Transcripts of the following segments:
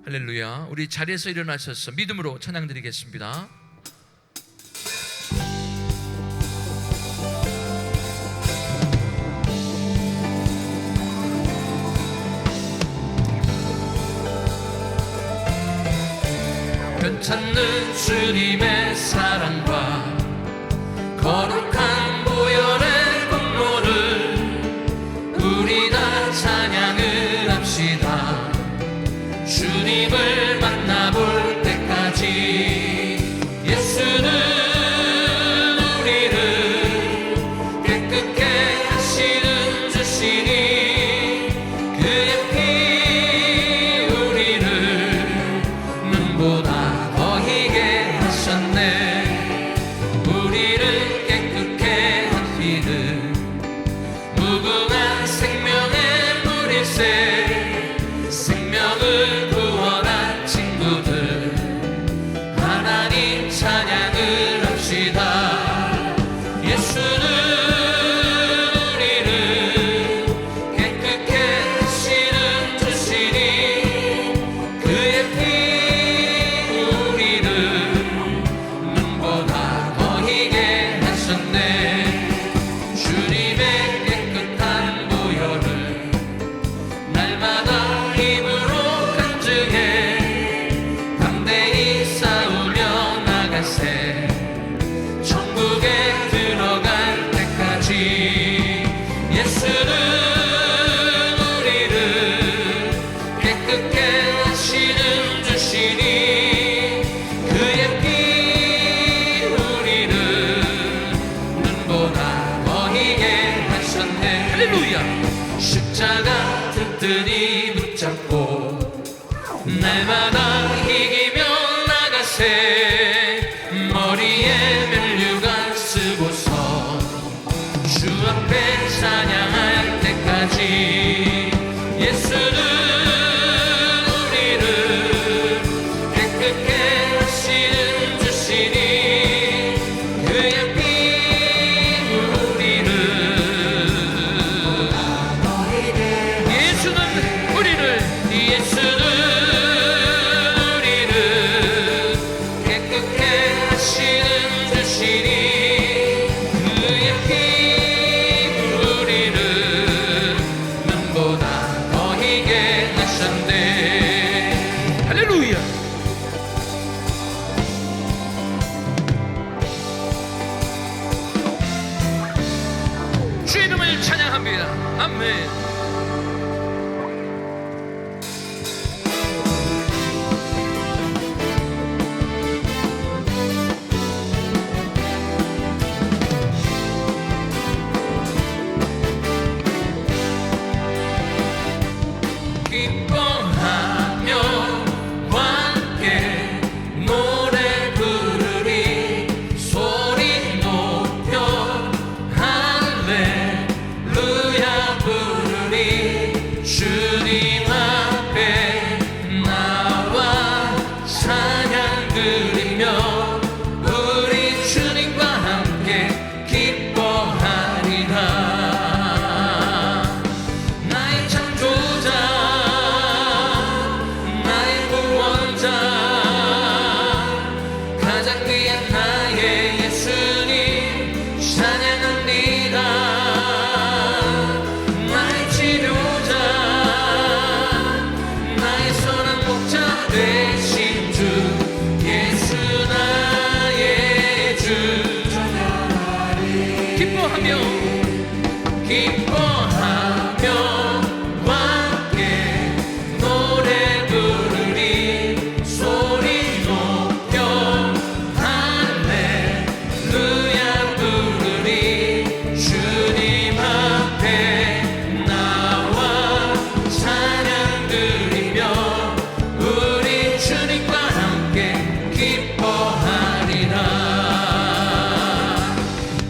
할렐루야. 우리 자리에서 일어나셔서 믿음으로 찬양 드리겠습니다. 변찮는 주님의 사랑과 거룩한 보혈의 공로를 우리 다 찬양을 합시다. 주님을 만나볼 때까지 예수는 우리를 깨끗게 하시는 주시니 그의 피 우리를 눈보다 더 희게 하셨네. 우리를 깨끗게 하시는 무궁한 생명의 물일새 생명을 구원한 친구들 하나님 찬양을 합시다. 예수는 우리를 깨끗게 하시는 주시니 그의 피 우리를 눈보다 더 희게 하셨네. 주님의 깨끗한 보혈을 날마다 힘으로 간증해 담대히 싸우며 나가세. 천국에 들어갈 때까지 예수는 우리를 깨끗게 하시는 주시니 그의 피 우리를 눈보다 더 희게 하셨네. 할렐루야. 십자가 튼튼히 붙잡고 날마다 이기며 나가세. 머리에 면류관 쓰고서 주 앞에 찬양할 때까지 예수는 우리를 깨끗게 하시는 주시니 그의 피 우리를 예수는 우리를 깨끗게 하시는 주시니 그의 피 우리를 눈보다 더 희게 하셨네. 할렐루야. 주 이름을 찬양합니다. 아멘. 기뻐하며 함께 노래 부르리. 소리 높여 할렐루야 부르리. 주님 앞에 나와 찬양 드리며 우리 주님과 함께 기뻐하리라. 나의 창조자 나의 구원자 가장 귀한 나의 예수님 찬양합니다. 나의 치료자 나의 선한 목자 되신 주 예수 나의 주. 기뻐하며 함께 노래 부르리. 소리 높여 할렐루야 부르리. 주님 앞에 나와 찬양 드리며 우리 주님과 함께 기뻐하리라.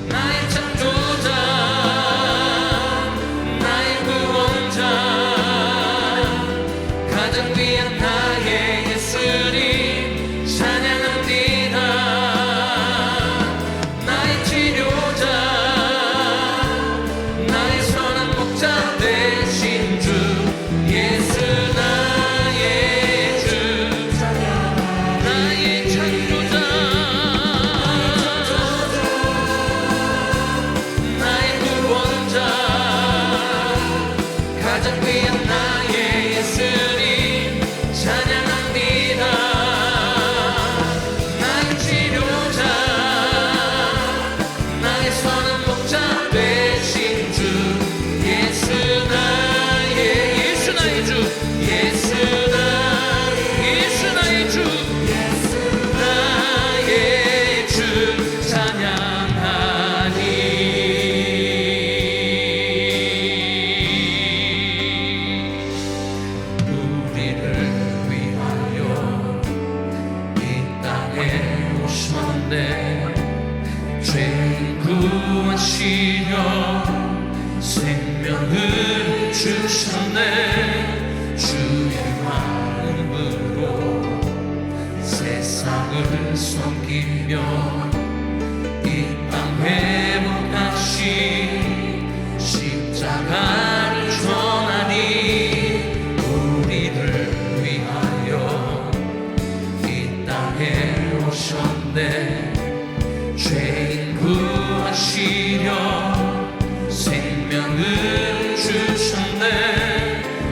나의 창조자 나의 구원자 가장 귀한 나의 예수님 찬양합니다. 나의 치료자 나의 선한 목자 되신 주 예수 나의 주. 구하시려 생명을 주셨네. 주의 마음으로 세상을 섬기며 이 땅 회복하신 십자가를 전하니 우리를 위하여 이 땅에 오셨네. 죄인 구하시려 생명을 주셨네.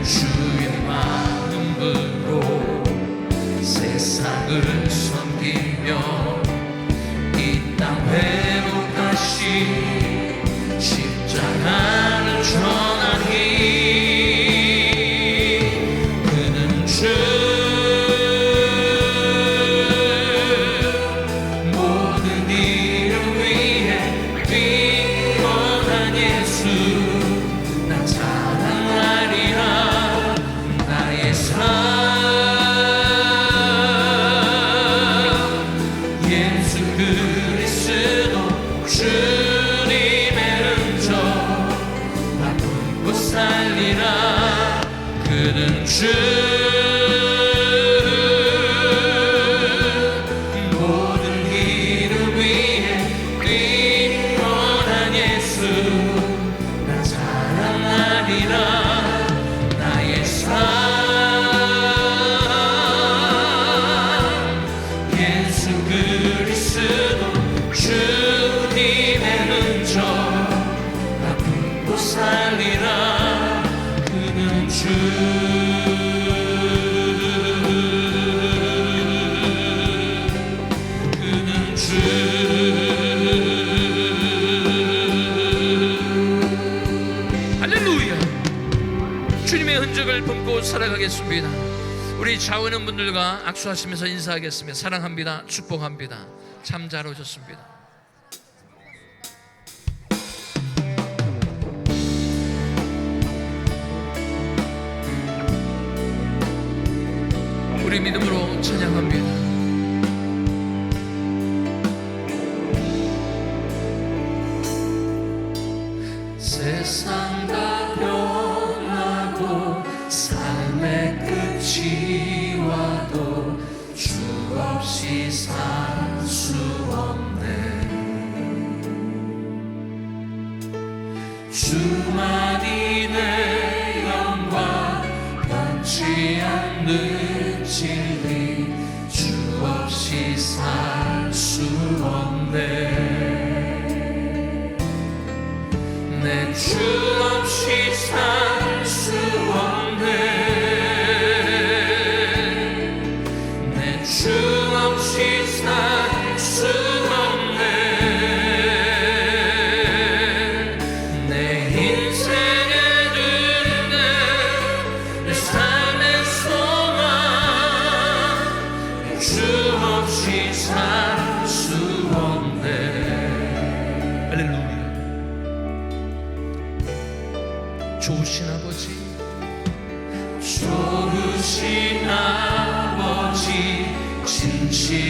주의 마음으로 세상을 섬기며 이 땅 회복하신 십자가를 전하니 그는 주 모든 이름 위에 뛰어난 예수 나 찬양하리라. 나의 예수 그리스도 주님의 은총 나 품고 살리라. 그는 주 모든 이름 위에 뛰어난 예수 나 찬양하리라. 나의 예수 그리스도 주님의 은총 나 품고 살리라. 그는 주 그는 주 할렐루야. 주님의 흔적을 품고 살아가겠습니다. 우리 좌우는 분들과 악수하시면서 인사하겠습니다. 사랑합니다. 축복합니다. 참 잘 오셨습니다. 우리 믿음으로 찬양합니다. 세상 다 변하고 삶의 끝이 와도 주 없이 살 수 없네. 주만이 내 영광 변치 않는 진리 주 없이 살 수 없네. 내 주 없이 살 수 없네. 내 주 없이 살 수 없네. 내 인생의 은혜 내 삶의 소망 내 주 없이 살 수 없네. 할렐루야. 좋으신 아버지, 좋으신 아버지,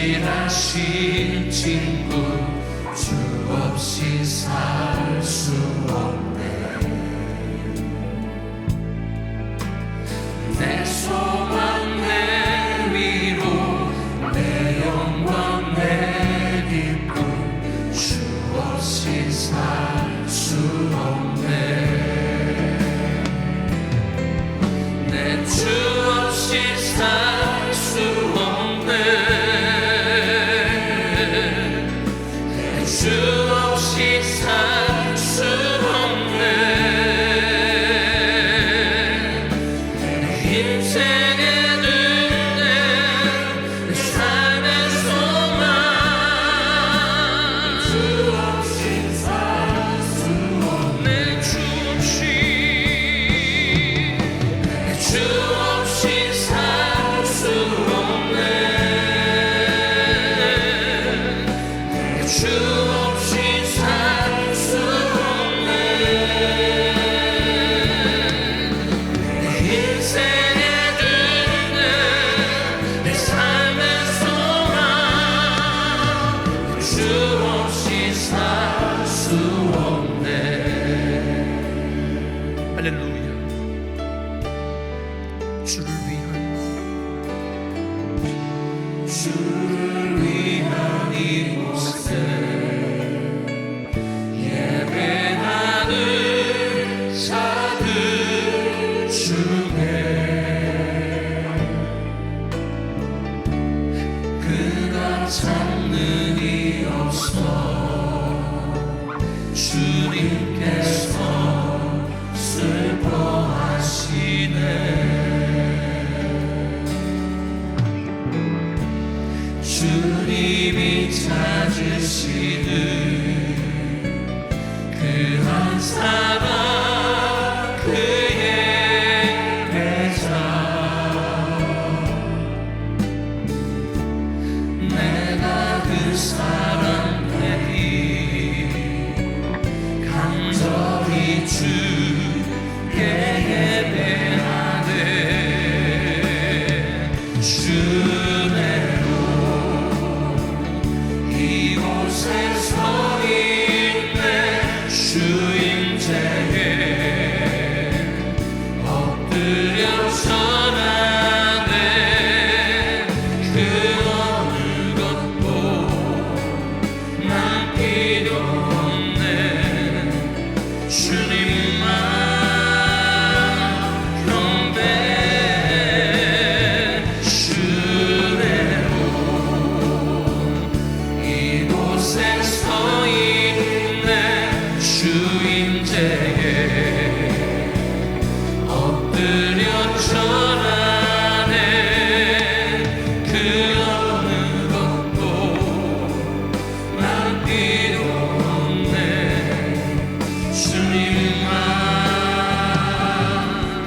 진실하신 친구 주 없이 살 수 없네. 내 소망 내 위로 내 영광 내 기쁨 주 없이 살 수 없네. 내 주 없이 살 수 없네. 내 주 없이 살 주를 위한 이곳에 예배하는 자들 중에 그가 참는이 없어 주님께서 슬퍼하시네. 주님이 찾으시는 그 한 사람 그의 배자 내가 그 사람 되리 간절히 주께 예배하네. 주내로 이곳에 서 있네. 주임제에 엎드려 절하네. 그 어느 것도 난 필요 없네. 주님만 경배. 주내로 이곳에 서 있네. 주임제에 엎드려 절하네. 그 어느 것도 난 필요 없네. 주님만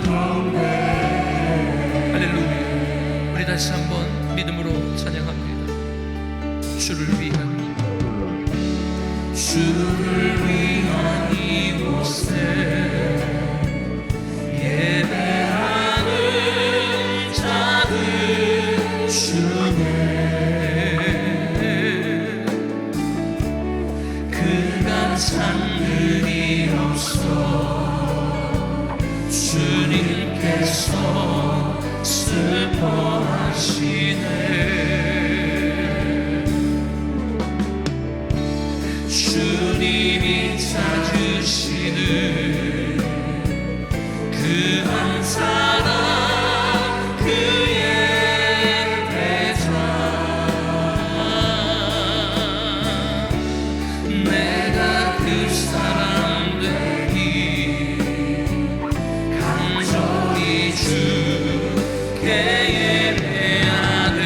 경배. 할렐루야. 우리 다시 한번 믿음으로 찬양합니다. 주를 위한 이곳에 예배하는 자들 중에 그가 참는이 없어 주님께서 슬퍼하시네. 주님이 찾으시는 그 한 사람 그의 배자 내가 그 사람 되기 간절히 주께 예배하네.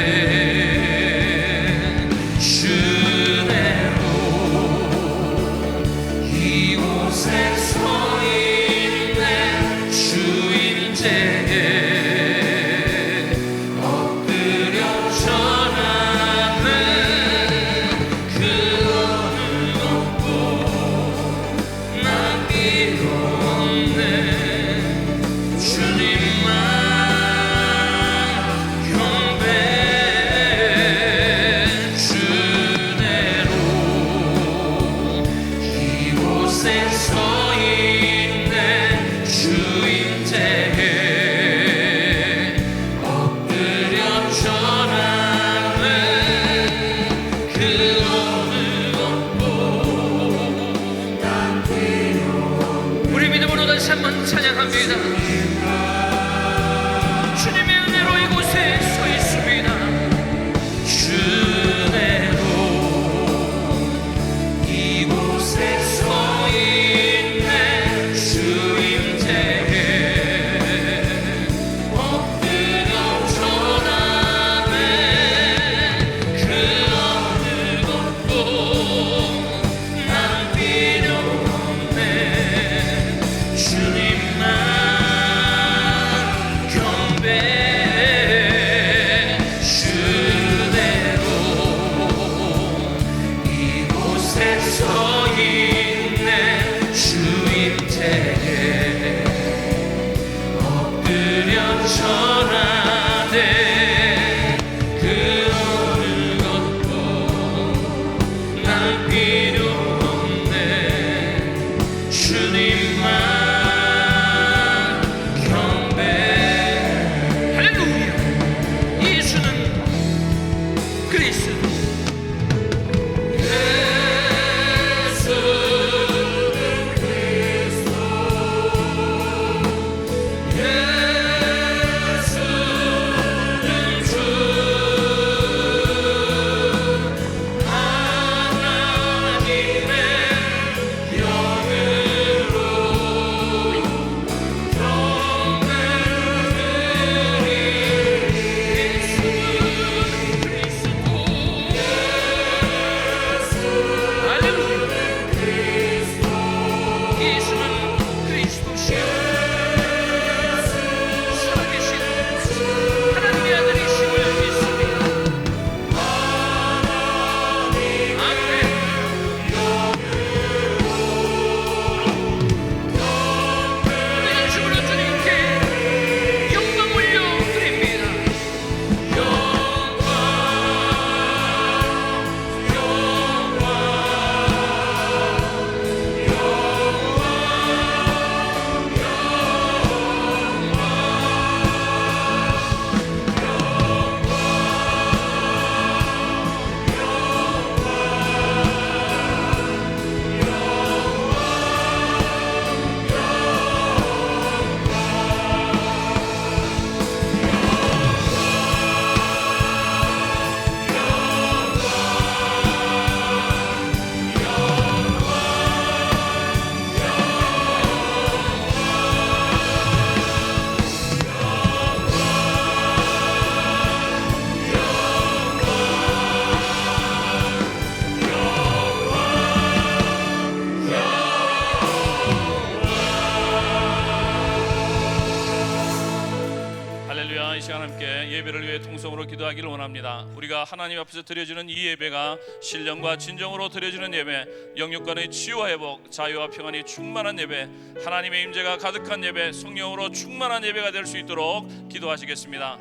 기도하기를 원합니다. 우리가 하나님 앞에서 드려지는 이 예배가 신령과 진정으로 드려지는 예배, 영육간의 치유와 회복, 자유와 평안이 충만한 예배, 하나님의 임재가 가득한 예배, 성령으로 충만한 예배가 될 수 있도록 기도하시겠습니다.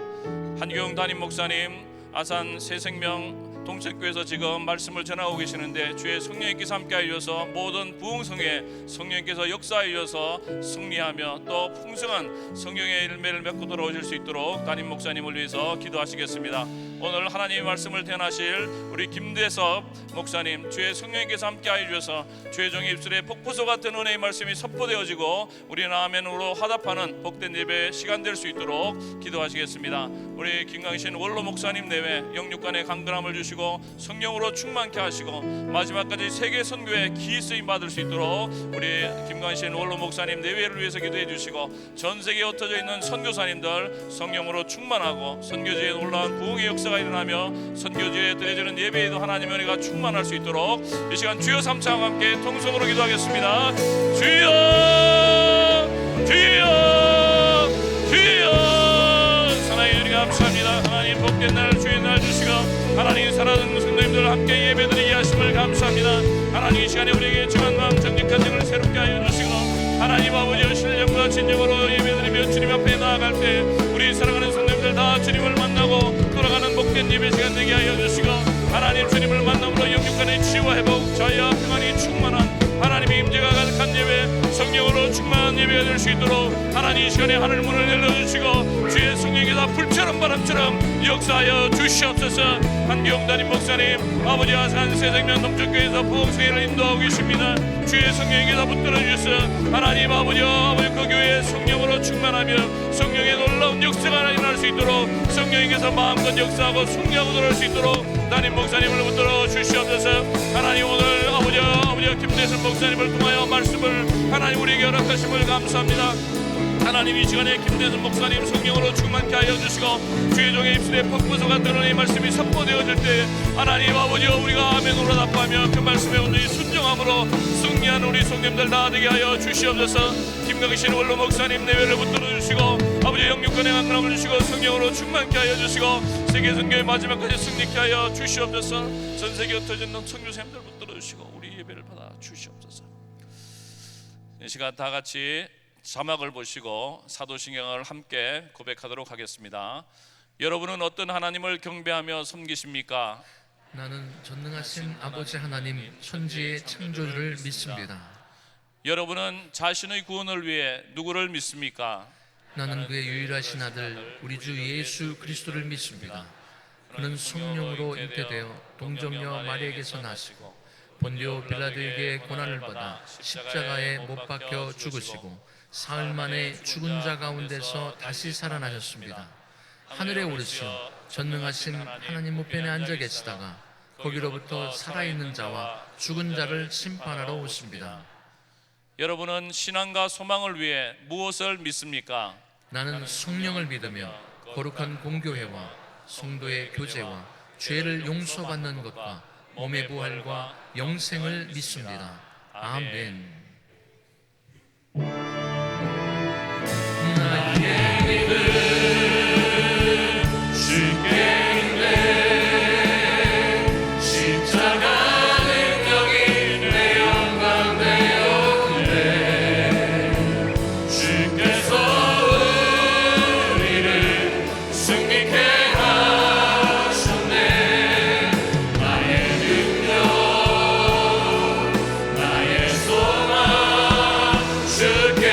한교영 담임 목사님, 아산 새생명 동책교회에서 지금 말씀을 전하고 계시는데 주의 성령님께서 함께하여 주셔서 모든 부흥성에 성령님께서 역사하여 주셔서 승리하며 또 풍성한 성령의 열매를 맺고 돌아오실 수 있도록 담임 목사님을 위해서 기도하시겠습니다. 오늘 하나님의 말씀을 대하실 우리 김대섭 목사님, 주의 성령님께서 함께하여 주셔서 주의 종의 입술에 폭포수 같은 은혜의 말씀이 선포되어지고 우리는 아멘으로 화답하는 복된 예배 시간 될 수 있도록 기도하시겠습니다. 우리 김강신 원로 목사님 내외 영육간의 강건함을 주시고 성령으로 충만케 하시고 마지막까지 세계 선교에 기이 쓰임 받을 수 있도록 우리 김강신 원로 목사님 내외를 위해서 기도해 주시고 전 세계에 흩어져 있는 선교사님들 성령으로 충만하고 선교지에 놀라운 부흥의 역사가 일어나며 선교지에 드려지는 예배에도 하나님의 은혜가 충만할 수 있도록 이 시간 주여 삼창과 함께 통성으로 기도하겠습니다. 주여 주여 주여. 사랑의 주님 감사합니다. 하나님 복된 날 주의 날 주시고 하나님 사랑하는 성도님들 함께 예배드리게 하심을 감사합니다. 하나님 이 시간에 우리에게 정한 마음 정직한 영을 새롭게 하여 주시고 하나님 아버지의 신령과 진정으로 예배드리며 주님 앞에 나아갈 때 우리 사랑하는 성도님들 다 주님을 만나고 돌아가는 복된 예배 시간 되게 하여 주시고 하나님 주님을 만남으로 영육간의 치유와 회복, 자유와 평안이 충만한 하나님의 임재가 가득한 예배, 성령으로 충만한 예배가 될 수 있도록 하나님 이 시간에 하늘 문을 열어주시고 주의 성령께서 불처럼 바람처럼 역사하여 주시옵소서. 한기영 담임 목사님, 아버지 아산 새생명 동쪽교회에서 부흥회를 인도하고 계십니다. 주의 성령께서 붙들어 주셔서 하나님 아버지 그 교회에 성령으로 충만하며 성령의 놀라운 역사가 일어날 수 있도록 성령께서 마음껏 역사하고 승리하고 돌아올 수 있도록 담임 목사님을 붙들어 주시옵소서. 하나님 오늘 아버지 김대섭 목사님을 통하여 말씀을 하나님 우리에게 허락하심을 감사합니다. 하나님 이 시간에 김대섭 목사님 성령으로 충만케 하여 주시고 주의 종의 입술에 폭포수 같은 은혜의 말씀이 선포되어질 때 하나님 아버지 우리가 아멘으로 답하며 그 말씀에 온전히 순종함으로 승리하는 우리 성님들 다 되게 하여 주시옵소서. 김강신 원로 목사님 내외를 붙들어 주시고 아버지 영육간의 강건함을 주시고 성령으로 충만케 하여 주시고 세계 선교의 마지막까지 승리케 하여 주시옵소서. 전 세계 흩어져 있는 청교생들 붙들어 주시고 우리 예배를 받아 주시옵소서. 이 시간 다 같이 자막을 보시고 사도신경을 함께 고백하도록 하겠습니다. 여러분은 어떤 하나님을 경배하며 섬기십니까? 나는 전능하신 아버지 하나님 천지의 창조주를 믿습니다. 여러분은 자신의 구원을 위해 누구를 믿습니까? 나는 그의 유일하신 아들 우리 주 예수 그리스도를 믿습니다. 그는 성령으로 잉태되어 동정녀 마리아에게서 나시고 본디오 빌라도에게 고난을 받아 십자가에 못 박혀 죽으시고 사흘 만에 죽은 자 가운데서 다시 살아나셨습니다. 하늘에 오르시어 전능하신 하나님 우편에 앉아 계시다가 거기로부터 살아있는 자와 죽은 자를 심판하러 오십니다. 여러분은 신앙과 소망을 위해 무엇을 믿습니까? 나는 성령을 믿으며 거룩한 공교회와 성도의 교제와 죄를 용서받는 것과 몸의 부활과 영생을 믿습니다. 아멘. 나의 믿음 쉽게 있네. 십자가 능력이 내 영광 되었네. 주께서 우리를 승리케 하셨네. 나의 능력 나의 소망 주께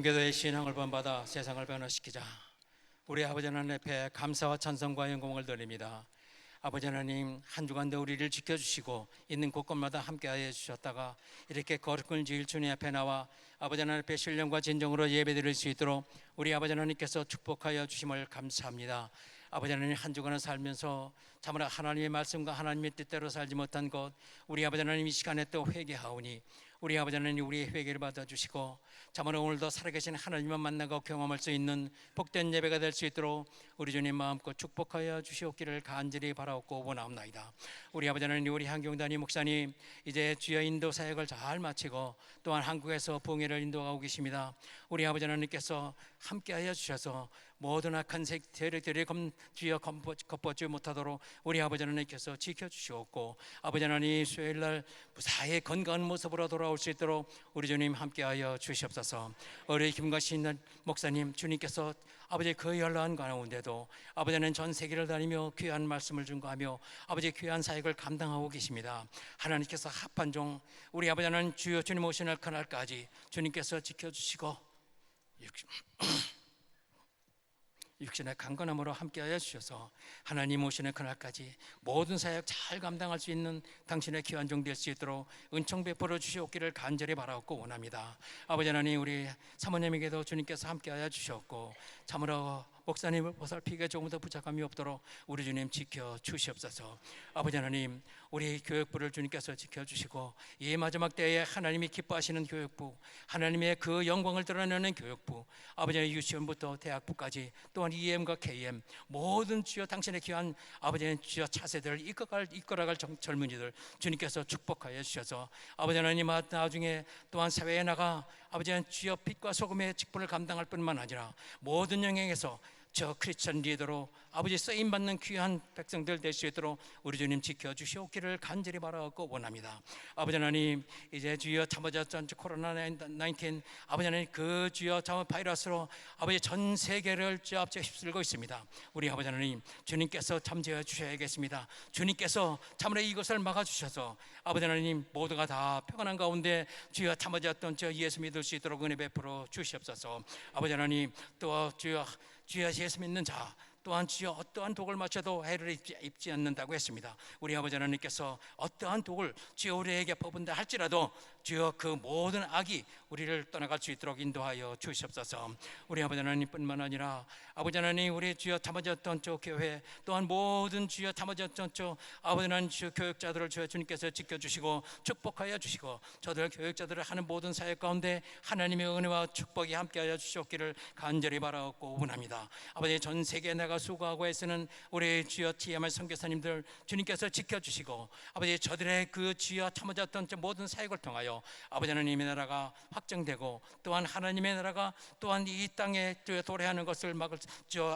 청교도의 신앙을 본받아 세상을 변화시키자. 우리 아버지 하나님 앞에 감사와 찬송과 영광을 드립니다. 아버지 하나님, 한 주간도 우리를 지켜주시고 있는 곳곳마다 함께하여 주셨다가 이렇게 거룩을 지을 주님 앞에 나와 아버지 하나님 앞에 신령과 진정으로 예배드릴 수 있도록 우리 아버지 하나님께서 축복하여 주심을 감사합니다. 아버지 하나님, 한 주간을 살면서 참으로 하나님의 말씀과 하나님의 뜻대로 살지 못한 것, 우리 아버지 하나님 이 시간에 또 회개하오니 우리 아버지 하나님 우리의 회개를 받아주시고 참으로 오늘도 살아계신 하나님을 만나고 경험할 수 있는 복된 예배가 될 수 있도록 우리 주님 마음껏 축복하여 주시옵기를 간절히 바라옵고 원하옵나이다. 우리 아버지 하나님, 우리 한경단위 목사님 이제 주여 인도 사역을 잘 마치고 또한 한국에서 봉회를 인도하고 계십니다. 우리 아버지 하나님께서 함께하여 주셔서 모든 악한 세력들이 주여 겉보지 못하도록 우리 아버지 하나님께서 지켜주시옵고 아버지 하나님 수요일날 무사히 건강한 모습으로 돌아올 수 있도록 우리 주님 함께하여 주시옵소서. 우리 김가신 목사님, 주님께서 아버지 그 연락한 가운데도 아버지 하나님 전 세계를 다니며 귀한 말씀을 증거하며 아버지 귀한 사역을 감당하고 계십니다. 하나님께서 합한 종 우리 아버지 하나님 주여 주님 오시는 그날까지 주님께서 지켜주시고 육신의 강건함으로 함께하여 주셔서 하나님 오시는 그날까지 모든 사역 잘 감당할 수 있는 당신의 귀한 종 될 수 있도록 은총 베풀어 주시옵기를 간절히 바라옵고 원합니다. 아버지 하나님, 우리 사모님에게도 주님께서 함께하여 주셨고 참으로 목사님을 보살피게 조금도 부족함이 없도록 우리 주님 지켜 주시옵소서. 아버지 하나님, 우리 교육부를 주님께서 지켜주시고 이 마지막 때에 하나님이 기뻐하시는 교육부, 하나님의 그 영광을 드러내는 교육부, 아버지의 유치원부터 대학부까지 또한 EM과 KM 모든 주여 당신의 귀한 아버지의 주여 차세대를 이끌어갈 젊은이들 주님께서 축복하여 주셔서 아버지 하나님 나중에 또한 사회에 나가 아버지의 주여 빛과 소금의 직분을 감당할 뿐만 아니라 모든 영역에서 저 크리스천 리더로 아버지 쓰임받는 귀한 백성들 될 수 있도록 우리 주님 지켜주시옵기를 간절히 바라고 원합니다. 아버지 하나님, 이제 주여 참아졌던 코로나 19 아버지 하나님 그 주여 참 바이러스로 아버지 전 세계를 주여 앞서 휩쓸고 있습니다. 우리 아버지 하나님, 주님께서 참재해 주셔야겠습니다. 주님께서 참으로 이것을 막아주셔서 아버지 하나님 모두가 다 평안한 가운데 주여 참아졌던 저 예수 믿을 수 있도록 은혜 베풀어 주시옵소서. 아버지 하나님, 또 주여 예수 믿는 자 또한 주여 어떠한 독을 맞춰도 해를 입지 않는다고 했습니다. 우리 아버지 하나님께서 어떠한 독을 주여 우리에게 퍼분다 할지라도 주여 그 모든 악이 우리를 떠나갈 수 있도록 인도하여 주시옵소서. 우리 아버지 하나님뿐만 아니라 아버지 하나님, 우리 주여 참아졌던 저 교회 또한 모든 주여 참아졌던 저 아버지 하나님 주 교육자들을 주여 주님께서 지켜주시고 축복하여 주시고 저들 교육자들을 하는 모든 사역 가운데 하나님의 은혜와 축복이 함께하여 주시옵기를 간절히 바라옵고 원합니다. 아버지, 전 세계에 나가 수고하고 애쓰는 우리 주여 TMR 선교사님들 주님께서 지켜주시고 아버지 저들의 그 주여 참아졌던 저 모든 사역을 통하여 아버지 하나님의 나라가 확정되고 또한 하나님의 나라가 또한 이 땅에 도래하는 것을 막을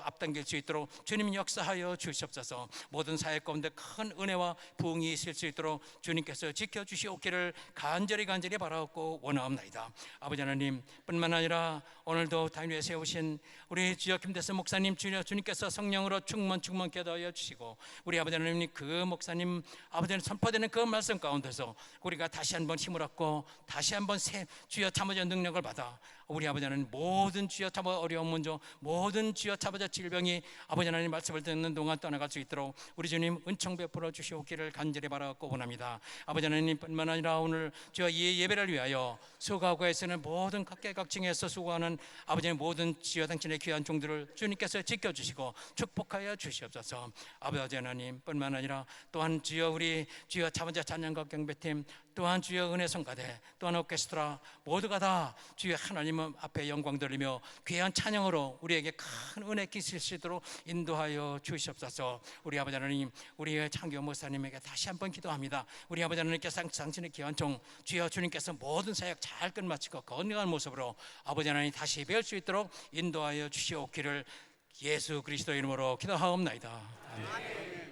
앞당길 수 있도록 주님 역사하여 주시옵소서. 모든 사역 가운데 큰 은혜와 부흥이 있을 수 있도록 주님께서 지켜주시옵기를 간절히 바라옵고 원하옵나이다. 아버지 하나님 뿐만 아니라 오늘도 당위에 세우신 우리 주여 김대선 목사님 주님께서 성령으로 충만케 하여 주시고 우리 아버지 하나님 그 목사님 아버지 하나님 선포되는 그 말씀 가운데서 우리가 다시 한번 힘을 얻고 다시 한번 새 주여 참아져 능력을 받아 우리 아버지 하나님 모든 주여 참아 어려운 문제 모든 주여 참아져 질병이 아버지 하나님 말씀을 듣는 동안 떠나갈 수 있도록 우리 주님 은총 베풀어 주시옵기를 간절히 바라고 원합니다. 아버지 하나님 뿐만 아니라 오늘 주여 이 예배를 위하여 수고하고 애쓰는 모든 각계각층에서 수고하는 아버지 하나님 모든 주여 당신의 귀한 종들을 주님께서 지켜주시고 축복하여 주시옵소서. 아버지 하나님 뿐만 아니라 또한 주여 우리 주여 참아져 찬양과 경배팀 또한 주여 은혜 성가대 또한 오케스트라 모두가 다 주여 하나님 앞에 영광 돌리며 귀한 찬양으로 우리에게 큰 은혜 끼칠 수 있도록 인도하여 주시옵소서. 우리 아버지 하나님, 우리의 창교 목사님에게 다시 한번 기도합니다. 우리 아버지 하나님께서 당신의 귀한 종 주여 주님께서 모든 사역 잘 끝마치고 건강한 모습으로 아버지 하나님 다시 뵐 수 있도록 인도하여 주시옵기를 예수 그리스도 이름으로 기도하옵나이다. 아멘.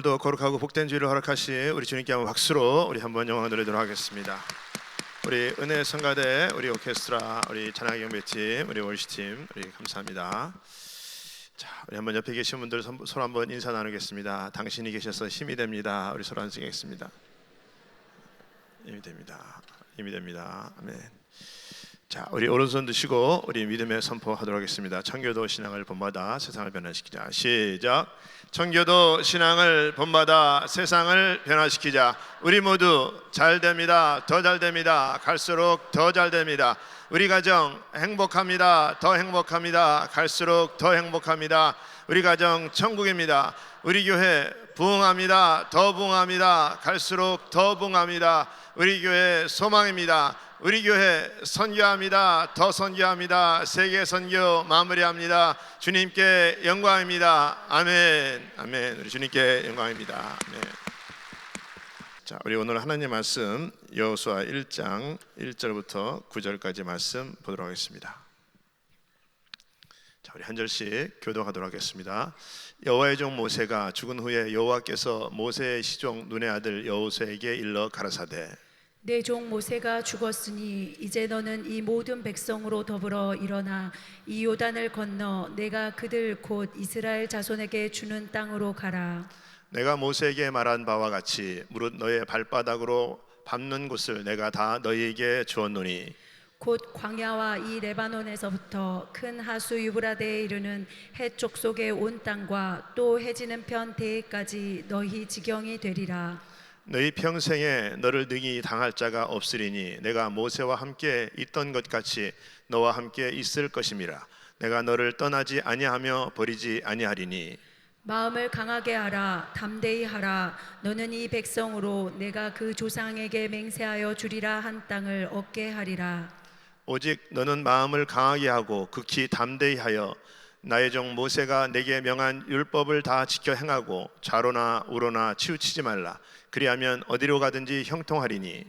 오늘도 거룩하고 복된 주일을 허락하시 우리 주님께 한번 박수로 우리 한번 영광을 드리도록 하겠습니다. 우리 은혜 성가대, 우리 오케스트라, 우리 찬양 경배팀, 우리 월시팀, 우리 감사합니다. 자, 우리 한번 옆에 계신 분들 서로 한번 인사 나누겠습니다. 당신이 계셔서 힘이 됩니다. 우리 서로 한승했습니다. 힘이 됩니다. 힘이 됩니다. 아멘. 자, 우리 오른손 드시고 우리 믿음의 선포하도록 하겠습니다. 청교도 신앙을 본받아 세상을 변화시키자. 시작. 청교도 신앙을 본받아 세상을 변화시키자. 우리 모두 잘 됩니다. 더 잘 됩니다. 갈수록 더 잘 됩니다. 우리 가정 행복합니다. 더 행복합니다. 갈수록 더 행복합니다. 우리 가정 천국입니다. 우리 교회 부흥합니다. 더 부흥합니다. 갈수록 더 부흥합니다. 우리 교회 소망입니다. 우리 교회 선교합니다. 더 선교합니다. 세계 선교 마무리합니다. 주님께 영광입니다. 아멘. 아멘. 우리 주님께 영광입니다. 아멘. 자, 우리 오늘 하나님 말씀 여호수아 1장 1절부터 9절까지 말씀 보도록 하겠습니다. 자, 우리 한 절씩 교독하도록 하겠습니다. 여호와의 종 모세가 죽은 후에 여호와께서 모세의 시종 눈의 아들 여호수아에게 일러 가라사대 내 종 모세가 죽었으니 이제 너는 이 모든 백성으로 더불어 일어나 이 요단을 건너 내가 그들 곧 이스라엘 자손에게 주는 땅으로 가라. 내가 모세에게 말한 바와 같이 무릇 너의 발바닥으로 밟는 곳을 내가 다 너희에게 주었노니 곧 광야와 이 레바논에서부터 큰 하수 유브라데에 이르는 해쪽 속의 온 땅과 또 해지는 편 대해까지 너희 지경이 되리라. 너희 평생에 너를 능히 당할 자가 없으리니 내가 모세와 함께 있던 것 같이 너와 함께 있을 것임이라. 내가 너를 떠나지 아니하며 버리지 아니하리니 마음을 강하게 하라. 담대히 하라. 너는 이 백성으로 내가 그 조상에게 맹세하여 주리라 한 땅을 얻게 하리라. 오직 너는 마음을 강하게 하고 극히 담대히 하여 나의 종 모세가 내게 명한 율법을 다 지켜 행하고 좌로나 우로나 치우치지 말라. 그리하면 어디로 가든지 형통하리니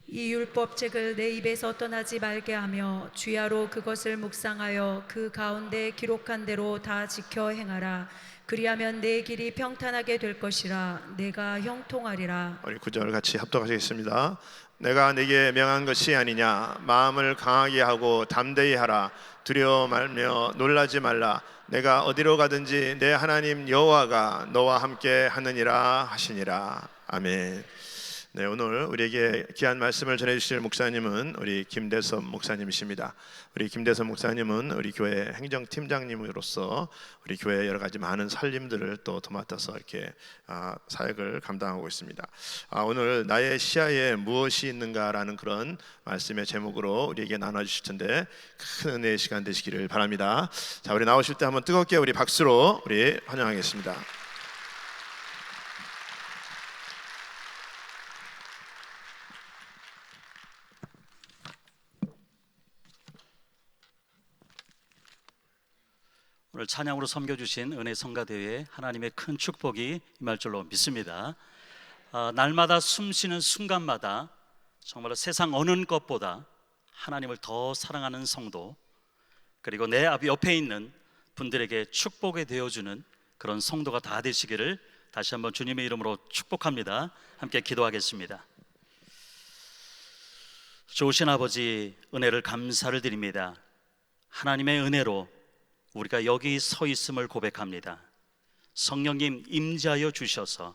이 율법책을 내 입에서 떠나지 말게 하며 주야로 그것을 묵상하여 그 가운데 기록한 대로 다 지켜 행하라. 그리하면 내 길이 평탄하게 될 것이라. 내가 형통하리라. 우리 9절 같이 합독하시겠습니다. 내가 네게 명한 것이 아니냐. 마음을 강하게 하고 담대히 하라. 두려워 말며 놀라지 말라. 내가 어디로 가든지 내 하나님 여호와가 너와 함께 하느니라 하시니라. 아멘. 네, 오늘 우리에게 귀한 말씀을 전해주실 목사님은 우리 김대섭 목사님이십니다. 우리 김대섭 목사님은 우리 교회 행정팀장님으로서 우리 교회 여러 가지 많은 살림들을 또 도맡아서 이렇게 사역을 감당하고 있습니다. 오늘 나의 시야에 무엇이 있는가라는 그런 말씀의 제목으로 우리에게 나눠주실 텐데 큰 은혜의 시간 되시기를 바랍니다. 자, 우리 나오실 때 한번 뜨겁게 우리 박수로 우리 환영하겠습니다. 오늘 찬양으로 섬겨주신 은혜 성가대회에 하나님의 큰 축복이 임할 줄로 믿습니다. 날마다 숨쉬는 순간마다 정말로 세상 어느 것보다 하나님을 더 사랑하는 성도, 그리고 내 앞 옆에 있는 분들에게 축복이 되어주는 그런 성도가 다 되시기를 다시 한번 주님의 이름으로 축복합니다. 함께 기도하겠습니다. 좋으신 아버지, 은혜를 감사를 드립니다. 하나님의 은혜로 우리가 여기 서 있음을 고백합니다. 성령님 임재하여 주셔서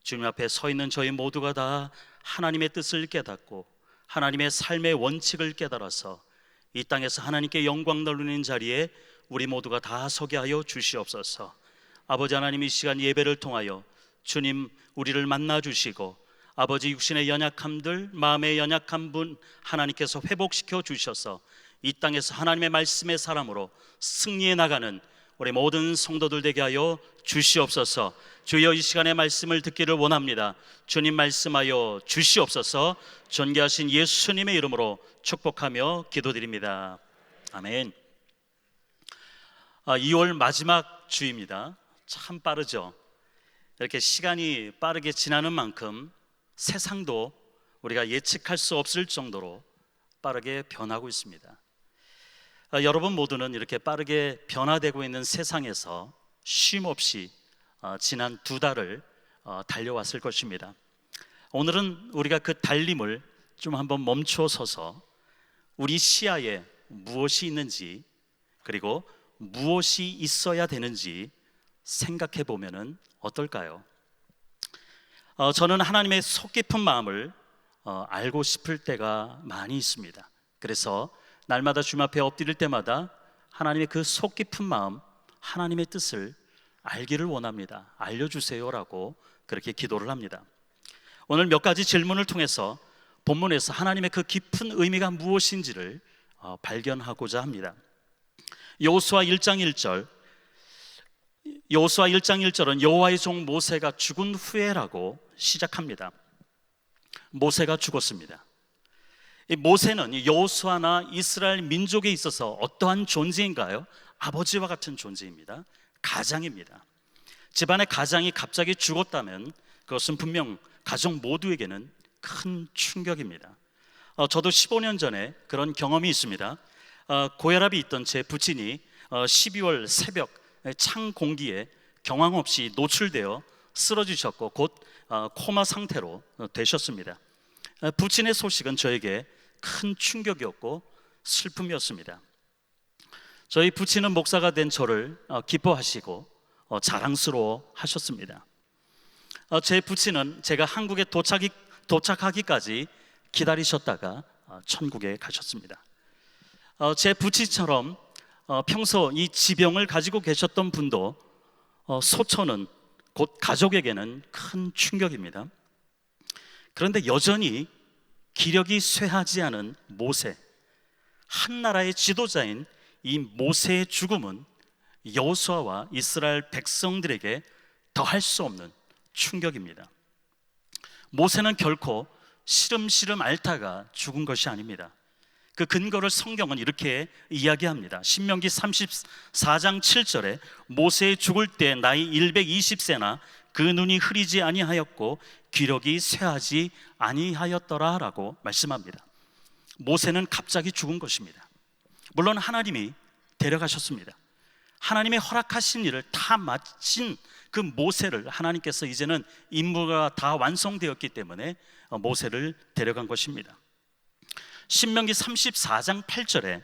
주님 앞에 서 있는 저희 모두가 다 하나님의 뜻을 깨닫고 하나님의 삶의 원칙을 깨달아서 이 땅에서 하나님께 영광 돌리는 자리에 우리 모두가 다 서게 하여 주시옵소서. 아버지 하나님, 이 시간 예배를 통하여 주님 우리를 만나 주시고 아버지 육신의 연약함들, 마음의 연약한 분 하나님께서 회복시켜 주셔서 이 땅에서 하나님의 말씀의 사람으로 승리해 나가는 우리 모든 성도들 되게 하여 주시옵소서. 주여, 이 시간에 말씀을 듣기를 원합니다. 주님 말씀하여 주시옵소서. 존귀하신 예수님의 이름으로 축복하며 기도드립니다. 아멘. 2월 마지막 주입니다. 참 빠르죠. 이렇게 시간이 빠르게 지나는 만큼 세상도 우리가 예측할 수 없을 정도로 빠르게 변하고 있습니다. 여러분 모두는 이렇게 빠르게 변화되고 있는 세상에서 쉼 없이 지난 2달을 달려왔을 것입니다. 오늘은 우리가 그 달림을 좀 한번 멈춰 서서 우리 시야에 무엇이 있는지, 그리고 무엇이 있어야 되는지 생각해 보면은 어떨까요? 저는 하나님의 속 깊은 마음을 알고 싶을 때가 많이 있습니다. 그래서 날마다 주님 앞에 엎드릴 때마다 하나님의 그 속 깊은 마음, 하나님의 뜻을 알기를 원합니다. 알려주세요라고 그렇게 기도를 합니다. 오늘 몇 가지 질문을 통해서 본문에서 하나님의 그 깊은 의미가 무엇인지를 발견하고자 합니다. 여호수아 1장 1절은 여호와의 종 모세가 죽은 후에라고 시작합니다. 모세가 죽었습니다. 이 모세는 여호수아나 이스라엘 민족에 있어서 어떠한 존재인가요? 아버지와 같은 존재입니다. 가장입니다. 집안의 가장이 갑자기 죽었다면 그것은 분명 가족 모두에게는 큰 충격입니다. 저도 15년 전에 그런 경험이 있습니다. 고혈압이 있던 제 부친이 12월 새벽 찬 공기에 경황 없이 노출되어 쓰러지셨고 곧 코마 상태로 되셨습니다. 부친의 소식은 저에게 큰 충격이었고 슬픔이었습니다. 저희 부친은 목사가 된 저를 기뻐하시고 자랑스러워 하셨습니다. 제 부친은 제가 한국에 도착하기까지 기다리셨다가 천국에 가셨습니다. 제 부친처럼 평소 이 지병을 가지고 계셨던 분도 소천은 곧 가족에게는 큰 충격입니다. 그런데 여전히 기력이 쇠하지 않은 모세, 한 나라의 지도자인 이 모세의 죽음은 여호수아와 이스라엘 백성들에게 더할 수 없는 충격입니다. 모세는 결코 시름시름 앓다가 죽은 것이 아닙니다. 그 근거를 성경은 이렇게 이야기합니다. 신명기 34장 7절에 모세 죽을 때 나이 120세나 그 눈이 흐리지 아니하였고 기력이 쇠하지 아니하였더라 라고 말씀합니다. 모세는 갑자기 죽은 것입니다. 물론 하나님이 데려가셨습니다. 하나님의 허락하신 일을 다 마친 그 모세를 하나님께서 이제는 임무가 다 완성되었기 때문에 모세를 데려간 것입니다. 신명기 34장 8절에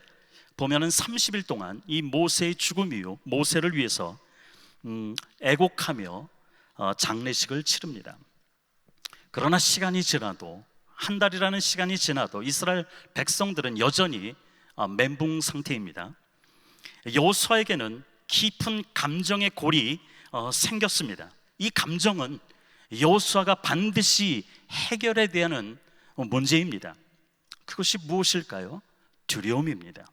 보면은 30일 동안 이 모세의 죽음 이후 모세를 위해서 애곡하며 장례식을 치릅니다. 그러나 시간이 지나도, 한 달이라는 시간이 지나도 이스라엘 백성들은 여전히 멘붕 상태입니다. 여호수아에게는 깊은 감정의 골이 생겼습니다. 이 감정은 여호수아가 반드시 해결해야 되는 문제입니다. 그것이 무엇일까요? 두려움입니다.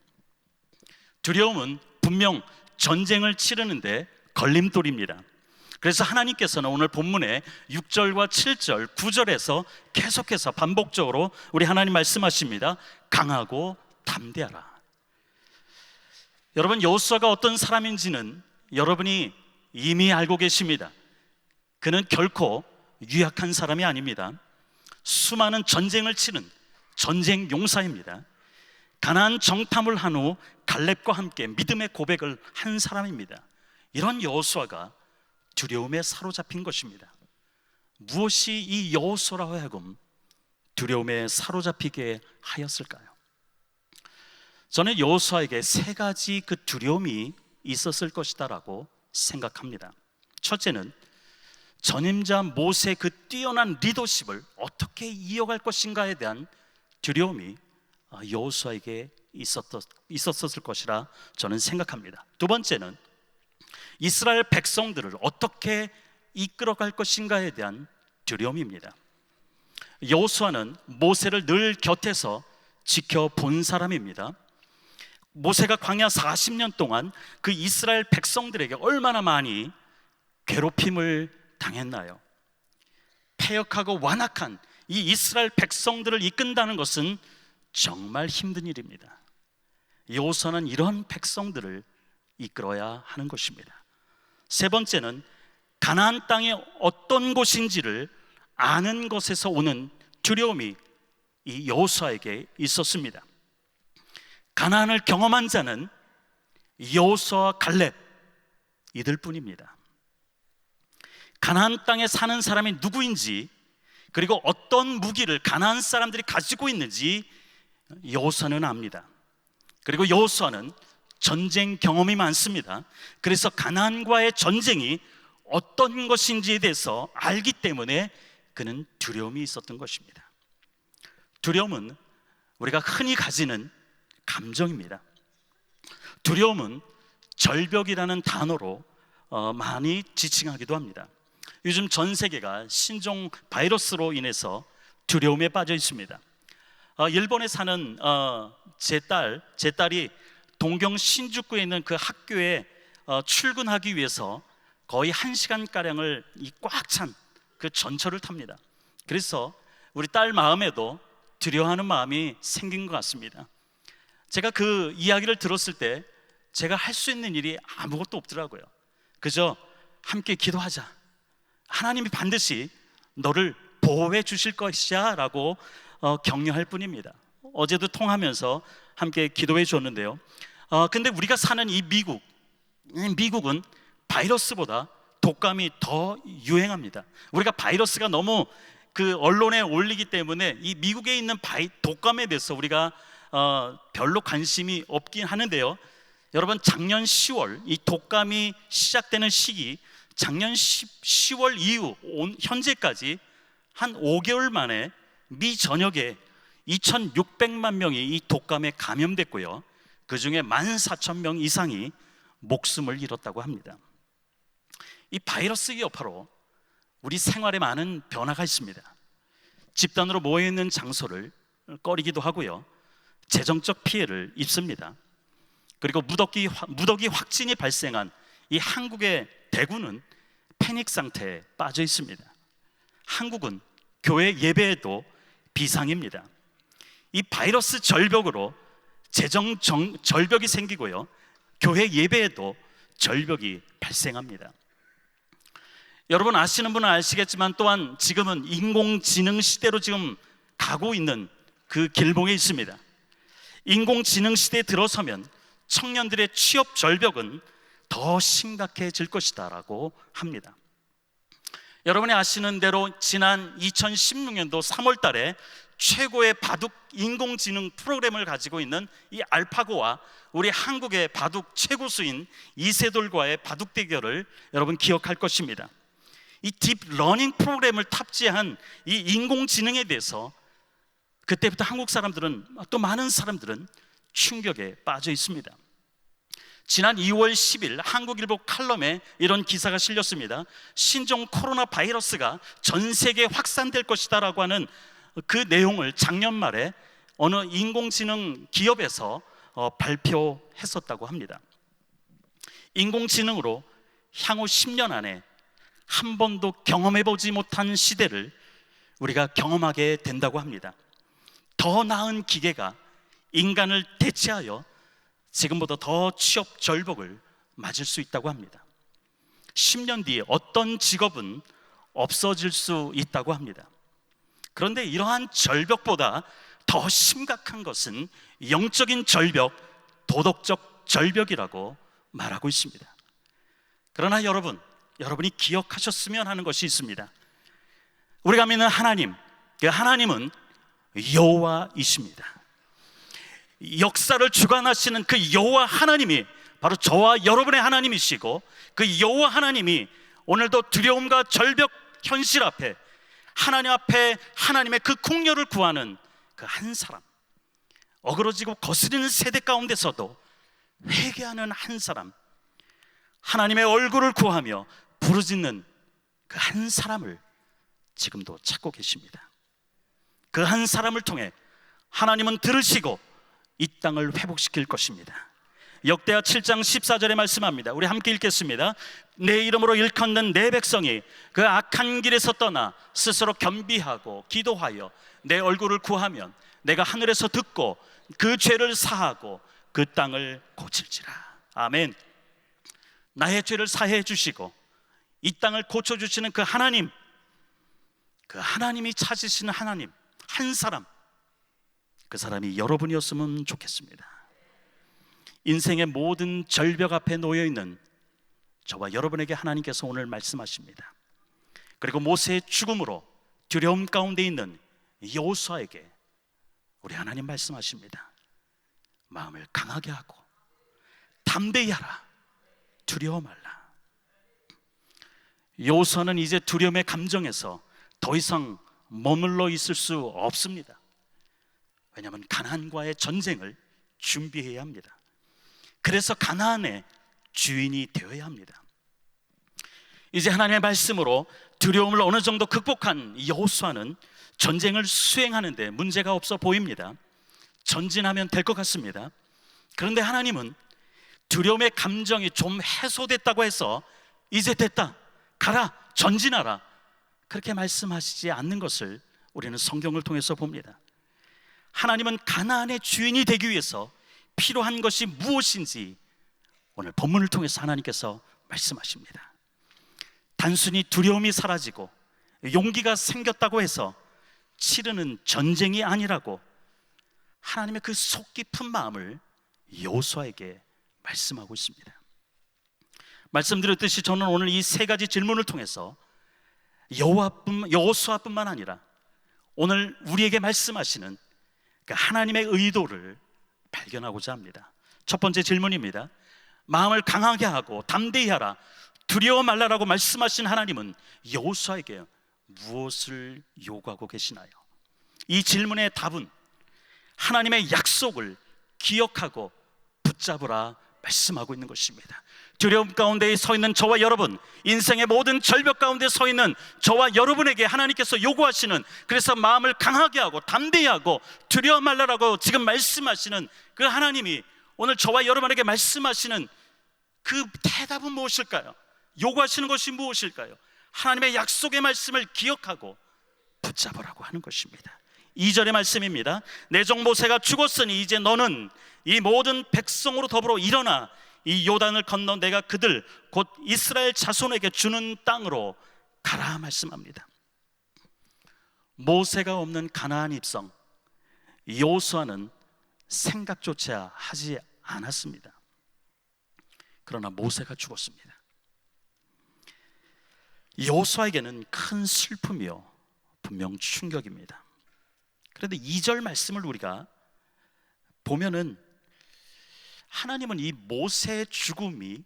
두려움은 분명 전쟁을 치르는데 걸림돌입니다. 그래서 하나님께서는 오늘 본문에 6절과 7절, 9절에서 계속해서 반복적으로 우리 하나님 말씀하십니다. 강하고 담대하라. 여러분, 여호수아가 어떤 사람인지는 여러분이 이미 알고 계십니다. 그는 결코 유약한 사람이 아닙니다. 수많은 전쟁을 치른 전쟁 용사입니다. 가나안 정탐을 한 후 갈렙과 함께 믿음의 고백을 한 사람입니다. 이런 여호수아가 두려움에 사로잡힌 것입니다. 무엇이 이 여호수아로 하여금 두려움에 사로잡히게 하였을까요? 저는 여호수아에게 세 가지 그 두려움이 있었을 것이다라고 생각합니다. 첫째는 전임자 모세의 그 뛰어난 리더십을 어떻게 이어갈 것인가에 대한 두려움이 여호수아에게 있었을 것이라 저는 생각합니다. 두 번째는 이스라엘 백성들을 어떻게 이끌어갈 것인가에 대한 두려움입니다. 여호수아는 모세를 늘 곁에서 지켜본 사람입니다. 모세가 광야 40년 동안 그 이스라엘 백성들에게 얼마나 많이 괴롭힘을 당했나요? 패역하고 완악한 이 이스라엘 백성들을 이끈다는 것은 정말 힘든 일입니다. 여호수아는 이런 백성들을 이끌어야 하는 것입니다. 세 번째는 가나안 땅이 어떤 곳인지를 아는 것에서 오는 두려움이 이 여호수아에게 있었습니다. 가나안을 경험한 자는 여호수아와 갈렙 이들뿐입니다. 가나안 땅에 사는 사람이 누구인지, 그리고 어떤 무기를 가나안 사람들이 가지고 있는지 여호수아는 압니다. 그리고 여호수아는 전쟁 경험이 많습니다. 그래서 가나안과의 전쟁이 어떤 것인지에 대해서 알기 때문에 그는 두려움이 있었던 것입니다. 두려움은 우리가 흔히 가지는 감정입니다. 두려움은 절벽이라는 단어로 많이 지칭하기도 합니다. 요즘 전 세계가 신종 바이러스로 인해서 두려움에 빠져 있습니다. 일본에 사는 제 딸이 동경 신주쿠에 있는 그 학교에 출근하기 위해서 거의 1시간가량을 이 꽉 찬 그 전철을 탑니다. 그래서 우리 딸 마음에도 두려워하는 마음이 생긴 것 같습니다. 제가 그 이야기를 들었을 때 제가 할 수 있는 일이 아무것도 없더라고요. 그저 함께 기도하자, 하나님이 반드시 너를 보호해 주실 것이야 라고 격려할 뿐입니다. 어제도 통하면서 함께 기도해 줬는데요. 근데 우리가 사는 이 미국은 바이러스보다 독감이 더 유행합니다. 우리가 바이러스가 너무 그 언론에 올리기 때문에 이 미국에 있는 독감에 대해서 우리가 별로 관심이 없긴 하는데요. 여러분, 작년 10월 이 독감이 시작되는 시기, 작년 10월 이후 현재까지 한 5개월 만에 미 전역에 2,600만 명이 이 독감에 감염됐고요. 그 중에 14,000명 이상이 목숨을 잃었다고 합니다. 이 바이러스의 여파로 우리 생활에 많은 변화가 있습니다. 집단으로 모여있는 장소를 꺼리기도 하고요, 재정적 피해를 입습니다. 그리고 무더기 확진이 발생한 이 한국의 대구는 패닉 상태에 빠져 있습니다. 한국은 교회 예배에도 비상입니다. 이 바이러스 절벽으로 재정 절벽이 생기고요, 교회 예배에도 절벽이 발생합니다. 여러분 아시는 분은 아시겠지만 또한 지금은 인공지능 시대로 지금 가고 있는 그 길목에 있습니다. 인공지능 시대에 들어서면 청년들의 취업 절벽은 더 심각해질 것이다 라고 합니다. 여러분이 아시는 대로 지난 2016년도 3월 달에 최고의 바둑 인공지능 프로그램을 가지고 있는 이 알파고와 우리 한국의 바둑 최고수인 이세돌과의 바둑 대결을 여러분 기억할 것입니다. 이 딥러닝 프로그램을 탑재한 이 인공지능에 대해서 그때부터 한국 사람들은, 또 많은 사람들은 충격에 빠져 있습니다. 지난 2월 10일 한국일보 칼럼에 이런 기사가 실렸습니다. 신종 코로나 바이러스가 전 세계에 확산될 것이다 라고 하는 그 내용을 작년 말에 어느 인공지능 기업에서 발표했었다고 합니다. 인공지능으로 향후 10년 안에 한 번도 경험해보지 못한 시대를 우리가 경험하게 된다고 합니다. 더 나은 기계가 인간을 대체하여 지금보다 더 취업 절벽을 맞을 수 있다고 합니다. 10년 뒤에 어떤 직업은 없어질 수 있다고 합니다. 그런데 이러한 절벽보다 더 심각한 것은 영적인 절벽, 도덕적 절벽이라고 말하고 있습니다. 그러나 여러분이 기억하셨으면 하는 것이 있습니다. 우리가 믿는 하나님, 그 하나님은 여호와이십니다. 역사를 주관하시는 그 여호와 하나님이 바로 저와 여러분의 하나님이시고, 그 여호와 하나님이 오늘도 두려움과 절벽 현실 앞에 하나님 앞에 하나님의 그 공료를 구하는 그 한 사람, 어그러지고 거스리는 세대 가운데서도 회개하는 한 사람, 하나님의 얼굴을 구하며 부르짖는 그 한 사람을 지금도 찾고 계십니다. 그 한 사람을 통해 하나님은 들으시고 이 땅을 회복시킬 것입니다. 역대하 7장 14절에 말씀합니다. 우리 함께 읽겠습니다. 내 이름으로 일컫는 내 백성이 그 악한 길에서 떠나 스스로 겸비하고 기도하여 내 얼굴을 구하면 내가 하늘에서 듣고 그 죄를 사하고 그 땅을 고칠지라. 아멘. 나의 죄를 사해 주시고 이 땅을 고쳐주시는 그 하나님, 그 하나님이 찾으시는 하나님 한 사람, 그 사람이 여러분이었으면 좋겠습니다. 인생의 모든 절벽 앞에 놓여있는 저와 여러분에게 하나님께서 오늘 말씀하십니다. 그리고 모세의 죽음으로 두려움 가운데 있는 여호수아에게 우리 하나님 말씀하십니다. 마음을 강하게 하고 담대히 하라. 두려워 말라. 여호수아는 이제 두려움의 감정에서 더 이상 머물러 있을 수 없습니다. 왜냐하면 가나안과의 전쟁을 준비해야 합니다. 그래서 가나안의 주인이 되어야 합니다. 이제 하나님의 말씀으로 두려움을 어느 정도 극복한 여호수아는 전쟁을 수행하는데 문제가 없어 보입니다. 전진하면 될 것 같습니다. 그런데 하나님은 두려움의 감정이 좀 해소됐다고 해서 이제 됐다, 가라, 전진하라, 그렇게 말씀하시지 않는 것을 우리는 성경을 통해서 봅니다. 하나님은 가나안의 주인이 되기 위해서 필요한 것이 무엇인지 오늘 본문을 통해서 하나님께서 말씀하십니다. 단순히 두려움이 사라지고 용기가 생겼다고 해서 치르는 전쟁이 아니라고 하나님의 그 속 깊은 마음을 여호수아에게 말씀하고 있습니다. 말씀드렸듯이 저는 오늘 이 세 가지 질문을 통해서 여호수아뿐만 아니라 오늘 우리에게 말씀하시는 그 하나님의 의도를 발견하고자 합니다. 첫 번째 질문입니다. 마음을 강하게 하고 담대히 하라, 두려워 말라라고 말씀하신 하나님은 여호수아에게 무엇을 요구하고 계시나요? 이 질문의 답은 하나님의 약속을 기억하고 붙잡으라 말씀하고 있는 것입니다. 두려움 가운데 서 있는 저와 여러분, 인생의 모든 절벽 가운데 서 있는 저와 여러분에게 하나님께서 요구하시는, 그래서 마음을 강하게 하고 담대히 하고 두려워 말라라고 지금 말씀하시는 그 하나님이 오늘 저와 여러분에게 말씀하시는 그 대답은 무엇일까요? 요구하시는 것이 무엇일까요? 하나님의 약속의 말씀을 기억하고 붙잡으라고 하는 것입니다. 2절의 말씀입니다. 내 종 모세가 죽었으니 이제 너는 이 모든 백성으로 더불어 일어나 이 요단을 건너 내가 그들 곧 이스라엘 자손에게 주는 땅으로 가라 말씀합니다. 모세가 없는 가나안 입성, 여호수아는 생각조차 하지 않았습니다. 그러나 모세가 죽었습니다. 여호수아에게는 큰 슬픔이요 분명 충격입니다. 그런데 2절 말씀을 우리가 보면은 하나님은 이 모세의 죽음이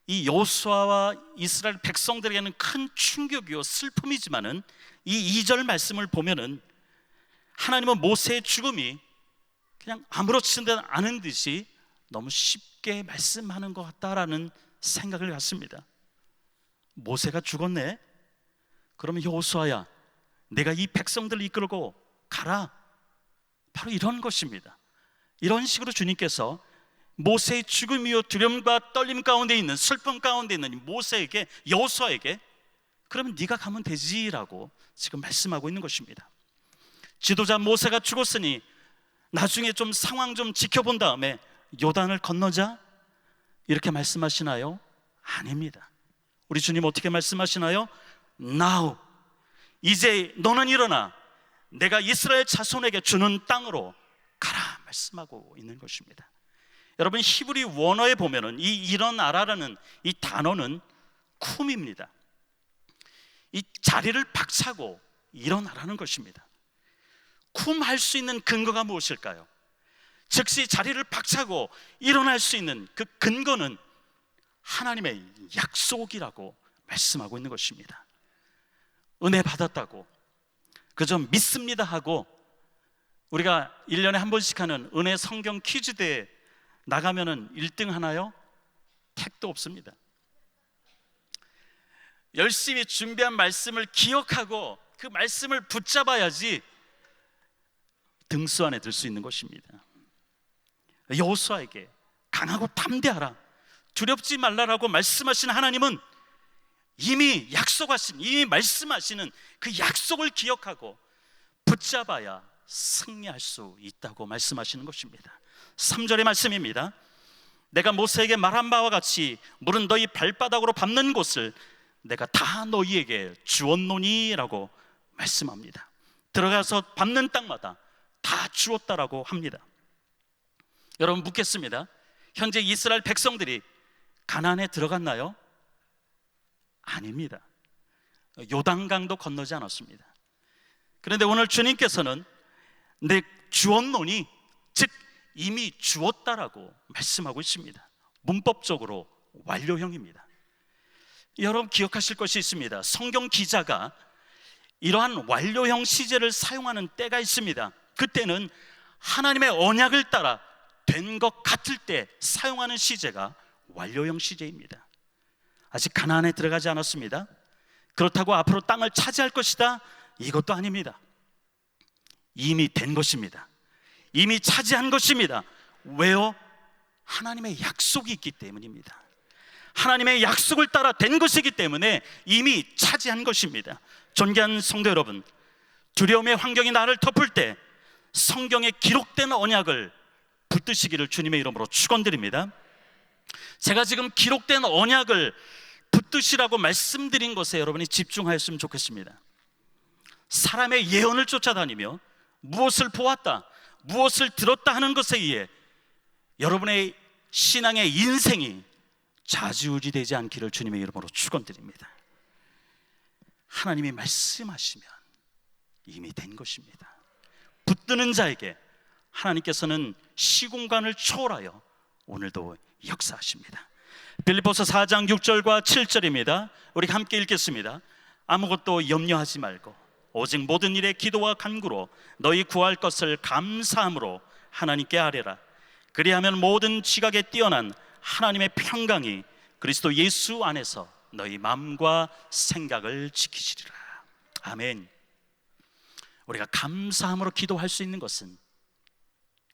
이 여호수아와 이스라엘 백성들에게는 큰 충격이요 슬픔이지만은 이 2절 말씀을 보면은 하나님은 모세의 죽음이 그냥 아무렇지 않은 듯이 너무 쉽게 말씀하는 것 같다라는 생각을 갖습니다. 모세가 죽었네? 그러면 여호수아야, 내가 이 백성들을 이끌고 가라. 바로 이런 것입니다. 이런 식으로 주님께서 모세의 죽음이요 두려움과 떨림 가운데 있는, 슬픔 가운데 있는 모세에게, 여호수아에게 그러면 네가 가면 되지라고 지금 말씀하고 있는 것입니다. 지도자 모세가 죽었으니 나중에 좀 상황 좀 지켜본 다음에 요단을 건너자 이렇게 말씀하시나요? 아닙니다. 우리 주님 어떻게 말씀하시나요? Now, 이제 너는 일어나 내가 이스라엘 자손에게 주는 땅으로 가라 말씀하고 있는 것입니다. 여러분, 히브리 원어에 보면은 이 일어나라라는 이 단어는 쿰입니다. 이 자리를 박차고 일어나라는 것입니다. 쿰할 수 있는 근거가 무엇일까요? 즉시 자리를 박차고 일어날 수 있는 그 근거는 하나님의 약속이라고 말씀하고 있는 것입니다. 은혜 받았다고 그저 믿습니다 하고 우리가 1년에 한 번씩 하는 은혜 성경 퀴즈 대회 나가면은 1등 하나요? 택도 없습니다. 열심히 준비한 말씀을 기억하고 그 말씀을 붙잡아야지 등수 안에 들 수 있는 것입니다. 여호수아에게 강하고 담대하라, 두렵지 말라라고 말씀하신 하나님은 이미 약속하신, 이미 말씀하시는 그 약속을 기억하고 붙잡아야 승리할 수 있다고 말씀하시는 것입니다. 3절의 말씀입니다. 내가 모세에게 말한 바와 같이 물은 너희 발바닥으로 밟는 곳을 내가 다 너희에게 주었노니 라고 말씀합니다. 들어가서 밟는 땅마다 다 주었다라고 합니다. 여러분 묻겠습니다. 현재 이스라엘 백성들이 가나안에 들어갔나요? 아닙니다. 요단강도 건너지 않았습니다. 그런데 오늘 주님께서는 내 주었노니, 즉 이미 주었다라고 말씀하고 있습니다. 문법적으로 완료형입니다. 여러분 기억하실 것이 있습니다. 성경 기자가 이러한 완료형 시제를 사용하는 때가 있습니다. 그때는 하나님의 언약을 따라 된 것 같을 때 사용하는 시제가 완료형 시제입니다. 아직 가나안에 들어가지 않았습니다. 그렇다고 앞으로 땅을 차지할 것이다, 이것도 아닙니다. 이미 된 것입니다. 이미 차지한 것입니다. 왜요? 하나님의 약속이 있기 때문입니다. 하나님의 약속을 따라 된 것이기 때문에 이미 차지한 것입니다. 존귀한 성도 여러분, 두려움의 환경이 나를 덮을 때 성경에 기록된 언약을 붙드시기를 주님의 이름으로 축원드립니다. 제가 지금 기록된 언약을 붙드시라고 말씀드린 것에 여러분이 집중하였으면 좋겠습니다. 사람의 예언을 쫓아다니며 무엇을 보았다, 무엇을 들었다 하는 것에 의해 여러분의 신앙의 인생이 좌지우지되지 않기를 주님의 이름으로 축원드립니다. 하나님이 말씀하시면 이미 된 것입니다. 붙드는 자에게 하나님께서는 시공간을 초월하여 오늘도 역사하십니다. 빌립보서 4장 6절과 7절입니다. 우리 함께 읽겠습니다. 아무것도 염려하지 말고 오직 모든 일에 기도와 간구로 너희 구할 것을 감사함으로 하나님께 아뢰라. 그리하면 모든 지각에 뛰어난 하나님의 평강이 그리스도 예수 안에서 너희 마음과 생각을 지키시리라. 아멘. 우리가 감사함으로 기도할 수 있는 것은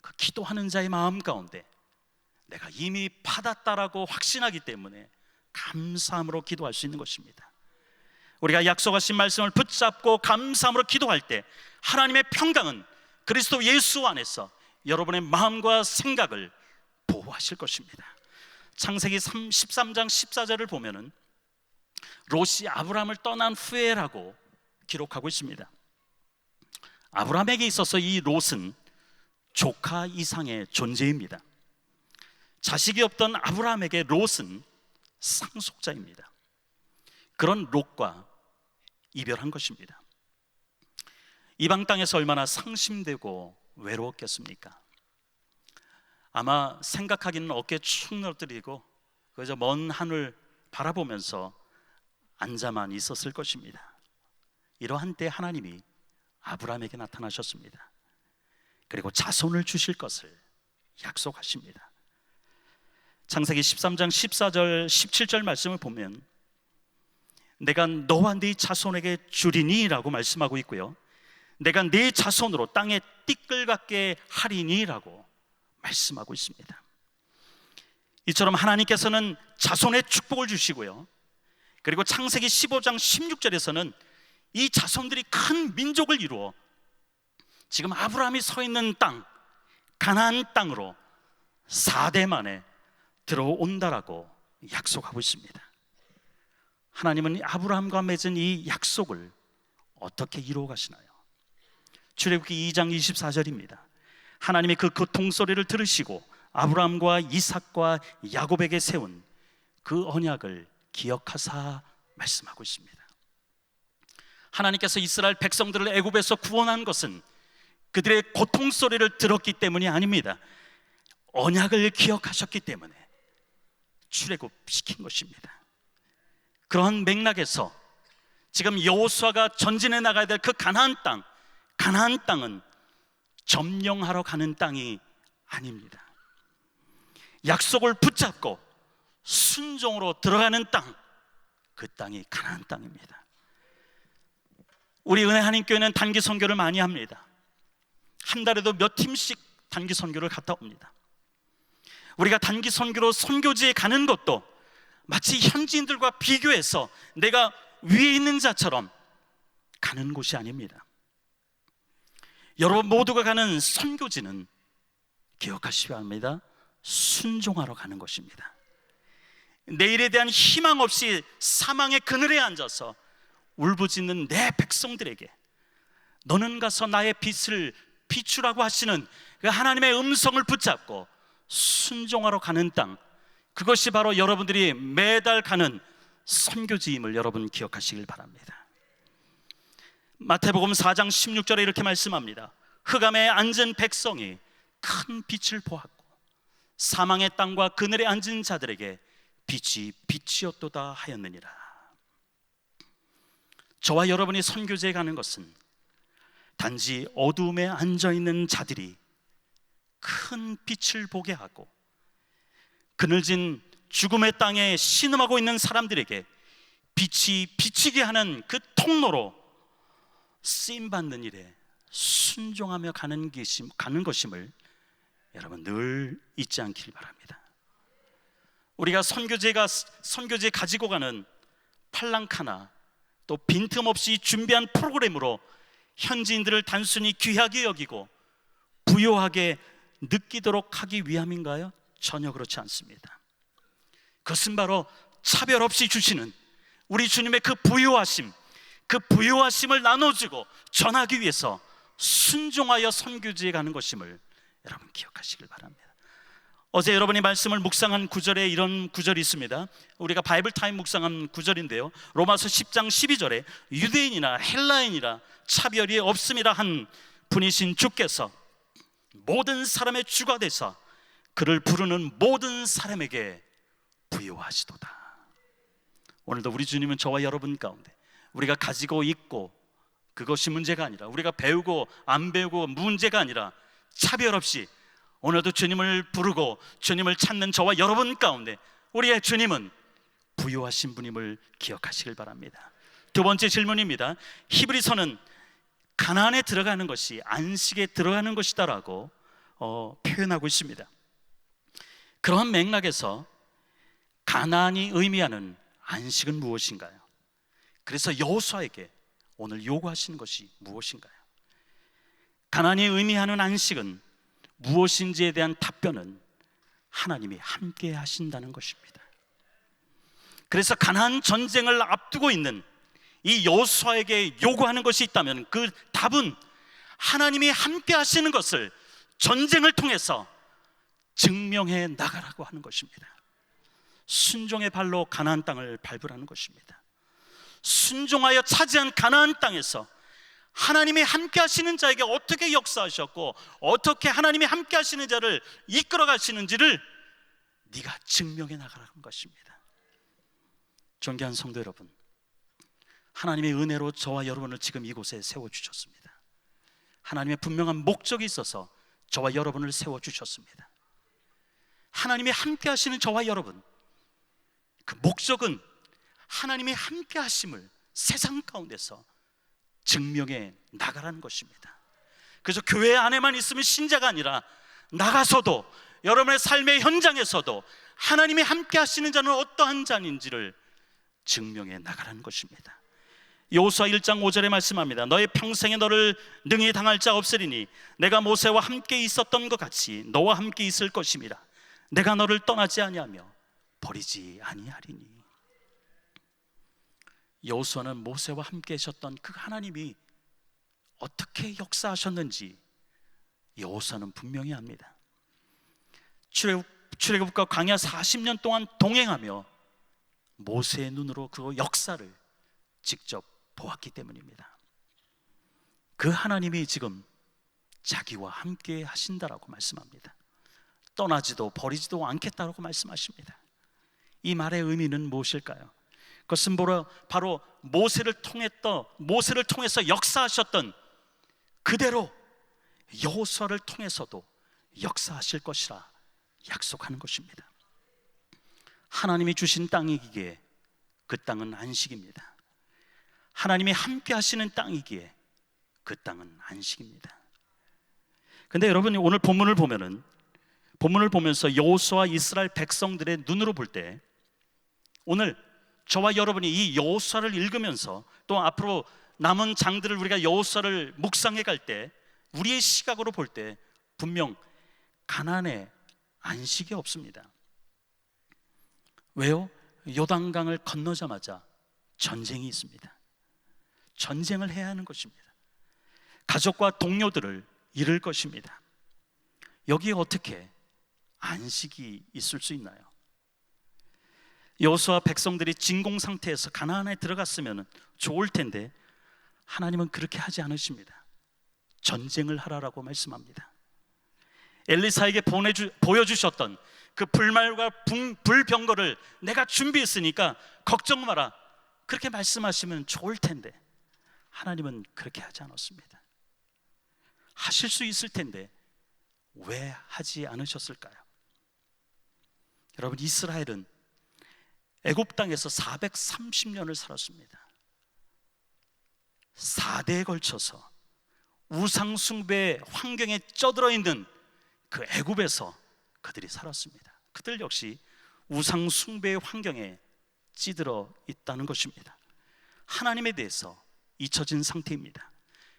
그 기도하는 자의 마음 가운데 내가 이미 받았다라고 확신하기 때문에 감사함으로 기도할 수 있는 것입니다. 우리가 약속하신 말씀을 붙잡고 감사함으로 기도할 때 하나님의 평강은 그리스도 예수 안에서 여러분의 마음과 생각을 보호하실 것입니다. 창세기 13장 14절을 보면은 롯이 아브라함을 떠난 후에라고 기록하고 있습니다. 아브라함에게 있어서 이 롯은 조카 이상의 존재입니다. 자식이 없던 아브라함에게 롯은 상속자입니다. 그런 롯과 이별한 것입니다. 이방 땅에서 얼마나 상심되고 외로웠겠습니까? 아마 생각하기는 어깨에 축 늘어뜨리고 그저 먼 하늘 바라보면서 앉아만 있었을 것입니다. 이러한 때 하나님이 아브라함에게 나타나셨습니다. 그리고 자손을 주실 것을 약속하십니다. 창세기 13장 14절 17절 말씀을 보면 내가 너와 네 자손에게 주리니 라고 말씀하고 있고요, 내가 네 자손으로 땅에 띠끌 같게 하리니 라고 말씀하고 있습니다. 이처럼 하나님께서는 자손의 축복을 주시고요, 그리고 창세기 15장 16절에서는 이 자손들이 큰 민족을 이루어 지금 아브라함이 서 있는 땅, 가나안 땅으로 4대 만에 들어온다라고 약속하고 있습니다. 하나님은 아브라함과 맺은 이 약속을 어떻게 이루어 가시나요? 출애굽기 2장 24절입니다. 하나님이 그 고통소리를 들으시고 아브라함과 이삭과 야곱에게 세운 그 언약을 기억하사 말씀하고 있습니다. 하나님께서 이스라엘 백성들을 애굽에서 구원한 것은 그들의 고통소리를 들었기 때문이 아닙니다. 언약을 기억하셨기 때문에 출애굽시킨 것입니다. 그러한 맥락에서 지금 여호수아가 전진해 나가야 될 그 가나안 땅은 점령하러 가는 땅이 아닙니다. 약속을 붙잡고 순종으로 들어가는 땅, 그 땅이 가나안 땅입니다. 우리 은혜 한인교회는 단기 선교를 많이 합니다. 한 달에도 몇 팀씩 단기 선교를 갔다 옵니다. 우리가 단기 선교로 선교지에 가는 것도 마치 현지인들과 비교해서 내가 위에 있는 자처럼 가는 곳이 아닙니다. 여러분 모두가 가는 선교지는 기억하시기 바랍니다. 순종하러 가는 것입니다. 내일에 대한 희망 없이 사망의 그늘에 앉아서 울부짖는 내 백성들에게 너는 가서 나의 빛을 비추라고 하시는 그 하나님의 음성을 붙잡고 순종하러 가는 땅, 그것이 바로 여러분들이 매달 가는 선교지임을 여러분 기억하시길 바랍니다. 마태복음 4장 16절에 이렇게 말씀합니다. 흑암에 앉은 백성이 큰 빛을 보았고 사망의 땅과 그늘에 앉은 자들에게 빛이 빛이었도다 하였느니라. 저와 여러분이 선교지에 가는 것은 단지 어두움에 앉아있는 자들이 큰 빛을 보게 하고 그늘진 죽음의 땅에 신음하고 있는 사람들에게 빛이 비치게 하는 그 통로로 쓰임받는 일에 순종하며 가는 것임을 여러분 늘 잊지 않길 바랍니다. 우리가 선교지에 가지고 가는 팔랑카나 또 빈틈없이 준비한 프로그램으로 현지인들을 단순히 귀하게 여기고 부요하게 느끼도록 하기 위함인가요? 전혀 그렇지 않습니다. 그것은 바로 차별 없이 주시는 우리 주님의 그 부요하심을 나눠주고 전하기 위해서 순종하여 선교지에 가는 것임을 여러분 기억하시길 바랍니다. 어제 여러분이 말씀을 묵상한 구절에 이런 구절이 있습니다. 우리가 바이블 타임 묵상한 구절인데요, 로마서 10장 12절에 유대인이나 헬라인이라 차별이 없음이라 한 분이신 주께서 모든 사람의 주가 되사 그를 부르는 모든 사람에게 부요하시도다. 오늘도 우리 주님은 저와 여러분 가운데 우리가 가지고 있고 그것이 문제가 아니라, 우리가 배우고 안 배우고 문제가 아니라 차별 없이 오늘도 주님을 부르고 주님을 찾는 저와 여러분 가운데 우리의 주님은 부요하신 분임을 기억하시길 바랍니다. 두 번째 질문입니다. 히브리서는 가나안에 들어가는 것이 안식에 들어가는 것이다라고 표현하고 있습니다. 그러한 맥락에서 가나안이 의미하는 안식은 무엇인가요? 그래서 여호수아에게 오늘 요구하시는 것이 무엇인가요? 가나안이 의미하는 안식은 무엇인지에 대한 답변은 하나님이 함께 하신다는 것입니다. 그래서 가나안 전쟁을 앞두고 있는 이 여호수아에게 요구하는 것이 있다면 그 답은 하나님이 함께 하시는 것을 전쟁을 통해서 증명해 나가라고 하는 것입니다. 순종의 발로 가나안 땅을 밟으라는 것입니다. 순종하여 차지한 가나안 땅에서 하나님이 함께 하시는 자에게 어떻게 역사하셨고 어떻게 하나님이 함께 하시는 자를 이끌어 가시는지를 네가 증명해 나가라는 것입니다. 존귀한 성도 여러분, 하나님의 은혜로 저와 여러분을 지금 이곳에 세워주셨습니다. 하나님의 분명한 목적이 있어서 저와 여러분을 세워주셨습니다. 하나님이 함께 하시는 저와 여러분, 그 목적은 하나님이 함께 하심을 세상 가운데서 증명해 나가라는 것입니다. 그래서 교회 안에만 있으면 신자가 아니라 나가서도 여러분의 삶의 현장에서도 하나님이 함께 하시는 자는 어떠한 자인지를 증명해 나가라는 것입니다. 여호수아 1장 5절에 말씀합니다. 너의 평생에 너를 능히 당할 자 없으리니 내가 모세와 함께 있었던 것 같이 너와 함께 있을 것임이라. 내가 너를 떠나지 아니하며 버리지 아니하리니. 여호수아는 모세와 함께 하셨던 그 하나님이 어떻게 역사하셨는지 여호수아는 분명히 합니다. 출애굽과 광야 40년 동안 동행하며 모세의 눈으로 그 역사를 직접 보았기 때문입니다. 그 하나님이 지금 자기와 함께 하신다라고 말씀합니다. 떠나지도 버리지도 않겠다라고 말씀하십니다. 이 말의 의미는 무엇일까요? 그것은 바로 모세를 통해서 역사하셨던 그대로 여호수아를 통해서도 역사하실 것이라 약속하는 것입니다. 하나님이 주신 땅이기에 그 땅은 안식입니다. 하나님이 함께 하시는 땅이기에 그 땅은 안식입니다. 근데 여러분이 오늘 본문을 보면서 여호수아 이스라엘 백성들의 눈으로 볼 때, 오늘 저와 여러분이 이 여호수아를 읽으면서 또 앞으로 남은 장들을 우리가 여호수아를 묵상해 갈 때 우리의 시각으로 볼 때 분명 가나안에 안식이 없습니다. 왜요? 요단강을 건너자마자 전쟁이 있습니다. 전쟁을 해야 하는 것입니다. 가족과 동료들을 잃을 것입니다. 여기에 어떻게 안식이 있을 수 있나요? 여호수아 백성들이 진공 상태에서 가나안에 들어갔으면 좋을 텐데 하나님은 그렇게 하지 않으십니다. 전쟁을 하라라고 말씀합니다. 엘리사에게 보여주셨던 그 불말과 불병거를 내가 준비했으니까 걱정 마라, 그렇게 말씀하시면 좋을 텐데 하나님은 그렇게 하지 않았습니다. 하실 수 있을 텐데 왜 하지 않으셨을까요? 여러분, 이스라엘은 애굽 땅에서 430년을 살았습니다. 4대에 걸쳐서 우상 숭배의 환경에 쩌들어 있는 그 애굽에서 그들이 살았습니다. 그들 역시 우상 숭배의 환경에 찌들어 있다는 것입니다. 하나님에 대해서 잊혀진 상태입니다.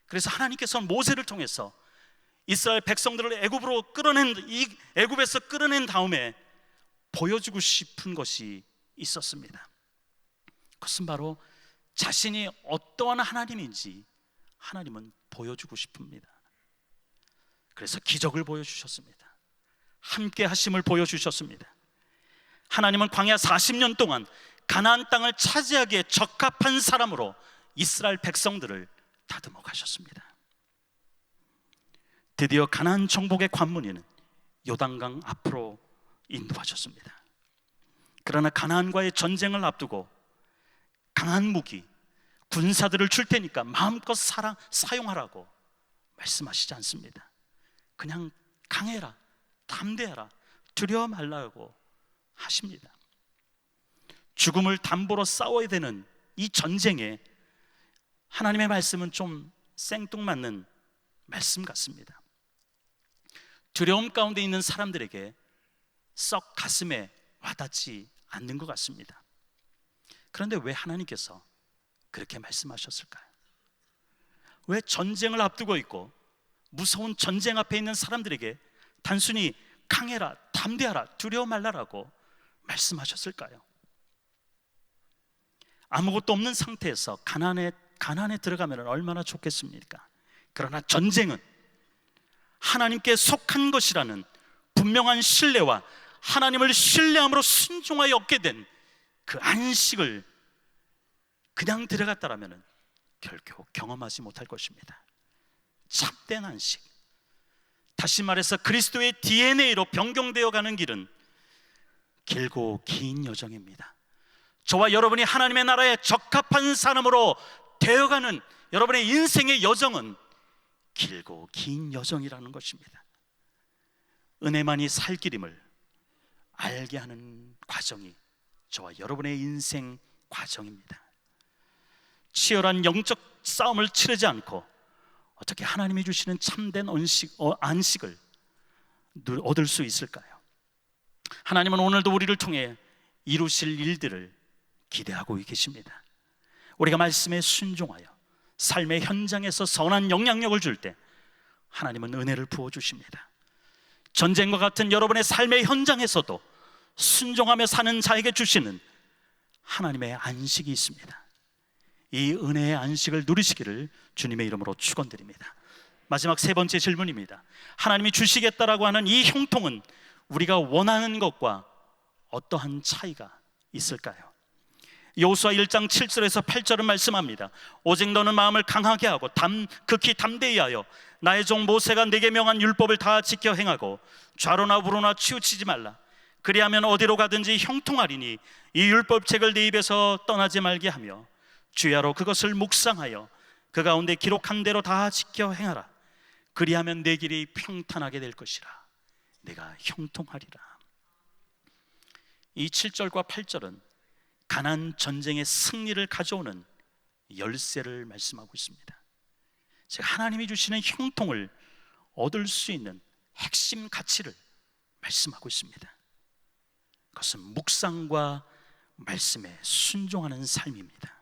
그래서 하나님께서는 모세를 통해서 이스라엘 백성들을 애굽에서 끌어낸 다음에 보여주고 싶은 것이 있었습니다. 그것은 바로 자신이 어떠한 하나님인지 하나님은 보여주고 싶습니다. 그래서 기적을 보여주셨습니다. 함께 하심을 보여주셨습니다. 하나님은 광야 40년 동안 가나안 땅을 차지하기에 적합한 사람으로 이스라엘 백성들을 다듬어 가셨습니다. 드디어 가나안 정복의 관문에는 요단강 앞으로 인도하셨습니다. 그러나 가나안과의 전쟁을 앞두고 강한 무기, 군사들을 줄 테니까 마음껏 사용하라고 말씀하시지 않습니다. 그냥 강해라, 담대해라, 두려워 말라고 하십니다. 죽음을 담보로 싸워야 되는 이 전쟁에 하나님의 말씀은 좀 생뚱맞는 말씀 같습니다. 두려움 가운데 있는 사람들에게 썩 가슴에 와닿지 않는 것 같습니다. 그런데 왜 하나님께서 그렇게 말씀하셨을까요? 왜 전쟁을 앞두고 있고 무서운 전쟁 앞에 있는 사람들에게 단순히 강해라, 담대하라, 두려워 말라라고 말씀하셨을까요? 아무것도 없는 상태에서 가나안에 들어가면 얼마나 좋겠습니까? 그러나 전쟁은 하나님께 속한 것이라는 분명한 신뢰와 하나님을 신뢰함으로 순종하여 얻게 된 그 안식을 그냥 들어갔다라면 결코 경험하지 못할 것입니다. 참된 안식, 다시 말해서 그리스도의 DNA로 변경되어 가는 길은 길고 긴 여정입니다. 저와 여러분이 하나님의 나라에 적합한 사람으로 되어가는 여러분의 인생의 여정은 길고 긴 여정이라는 것입니다. 은혜만이 살 길임을 알게 하는 과정이 저와 여러분의 인생 과정입니다. 치열한 영적 싸움을 치르지 않고 어떻게 하나님이 주시는 참된 안식을 얻을 수 있을까요? 하나님은 오늘도 우리를 통해 이루실 일들을 기대하고 계십니다. 우리가 말씀에 순종하여 삶의 현장에서 선한 영향력을 줄 때 하나님은 은혜를 부어주십니다. 전쟁과 같은 여러분의 삶의 현장에서도 순종하며 사는 자에게 주시는 하나님의 안식이 있습니다. 이 은혜의 안식을 누리시기를 주님의 이름으로 축원드립니다. 마지막 세 번째 질문입니다. 하나님이 주시겠다라고 하는 이 형통은 우리가 원하는 것과 어떠한 차이가 있을까요? 여호수아 1장 7절에서 8절은 말씀합니다. 오직 너는 마음을 강하게 하고 극히 담대히 하여 나의 종 모세가 네게 명한 율법을 다 지켜 행하고 좌로나 우로나 치우치지 말라. 그리하면 어디로 가든지 형통하리니 이 율법책을 네 입에서 떠나지 말게 하며 주야로 그것을 묵상하여 그 가운데 기록한 대로 다 지켜 행하라. 그리하면 내 길이 평탄하게 될 것이라. 내가 형통하리라. 이 7절과 8절은 가나안 전쟁의 승리를 가져오는 열쇠를 말씀하고 있습니다. 즉 하나님이 주시는 형통을 얻을 수 있는 핵심 가치를 말씀하고 있습니다. 그것은 묵상과 말씀에 순종하는 삶입니다.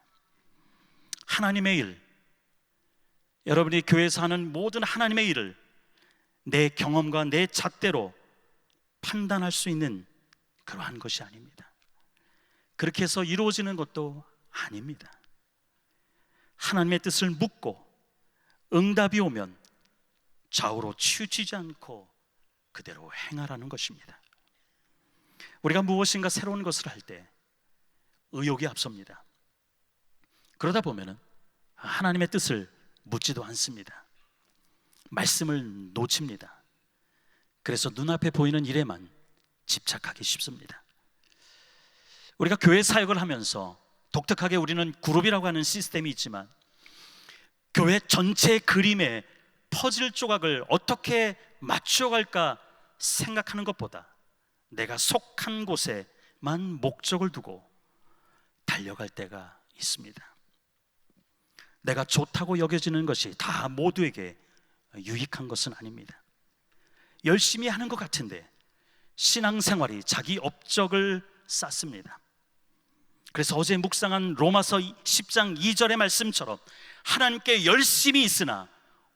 하나님의 일, 여러분이 교회에서 하는 모든 하나님의 일을 내 경험과 내 잣대로 판단할 수 있는 그러한 것이 아닙니다. 그렇게 해서 이루어지는 것도 아닙니다. 하나님의 뜻을 묻고 응답이 오면 좌우로 치우치지 않고 그대로 행하라는 것입니다. 우리가 무엇인가 새로운 것을 할 때 의욕이 앞섭니다. 그러다 보면은 하나님의 뜻을 묻지도 않습니다. 말씀을 놓칩니다. 그래서 눈앞에 보이는 일에만 집착하기 쉽습니다. 우리가 교회 사역을 하면서 독특하게 우리는 그룹이라고 하는 시스템이 있지만 교회 전체 그림의 퍼즐 조각을 어떻게 맞춰갈까 생각하는 것보다 내가 속한 곳에만 목적을 두고 달려갈 때가 있습니다. 내가 좋다고 여겨지는 것이 다 모두에게 유익한 것은 아닙니다. 열심히 하는 것 같은데 신앙생활이 자기 업적을 쌓습니다. 그래서 어제 묵상한 로마서 10장 2절의 말씀처럼 하나님께 열심히 있으나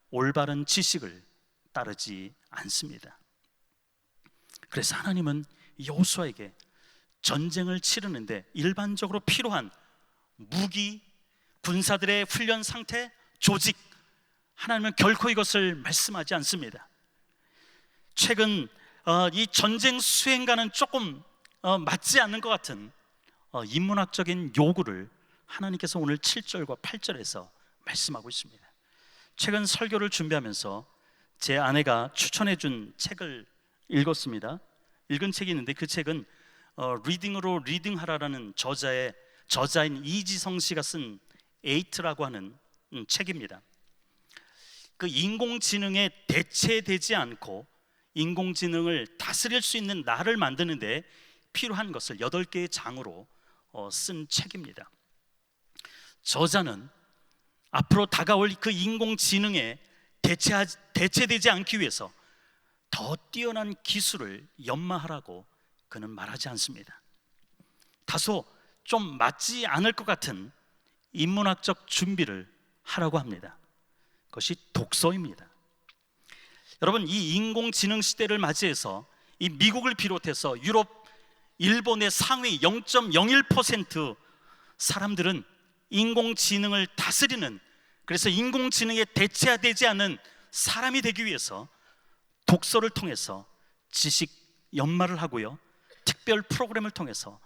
올바른 지식을 따르지 않습니다. 그래서 하나님은 여호수아에게 전쟁을 치르는데 일반적으로 필요한 무기, 군사들의 훈련 상태, 조직, 하나님은 결코 이것을 말씀하지 않습니다. 최근 이 전쟁 수행과는 조금 맞지 않는 것 같은 인문학적인 요구를 하나님께서 오늘 7절과 8절에서 말씀하고 있습니다. 최근 설교를 준비하면서 제 아내가 추천해 준 책을 읽었습니다. 읽은 책이 있는데 그 책은 리딩으로 리딩하라라는 저자인 이지성 씨가 쓴 에이트라고 하는 책입니다. 그 인공지능에 대체되지 않고 인공지능을 다스릴 수 있는 나를 만드는데 필요한 것을 8개의 장으로 쓴 책입니다. 저자는 앞으로 다가올 그 인공지능에 대체되지 않기 위해서 더 뛰어난 기술을 연마하라고 그는 말하지 않습니다. 다소 좀 맞지 않을 것 같은 인문학적 준비를 하라고 합니다. 그것이 독서입니다. 여러분, 이 인공지능 시대를 맞이해서 이 미국을 비롯해서 유럽, 일본의 상위 0.01% 사람들은 인공지능을 다스리는, 그래서 인공지능에 대체되지 않는 사람이 되기 위해서 독서를 통해서 지식 연마를 하고요, 특별 프로그램을 통해서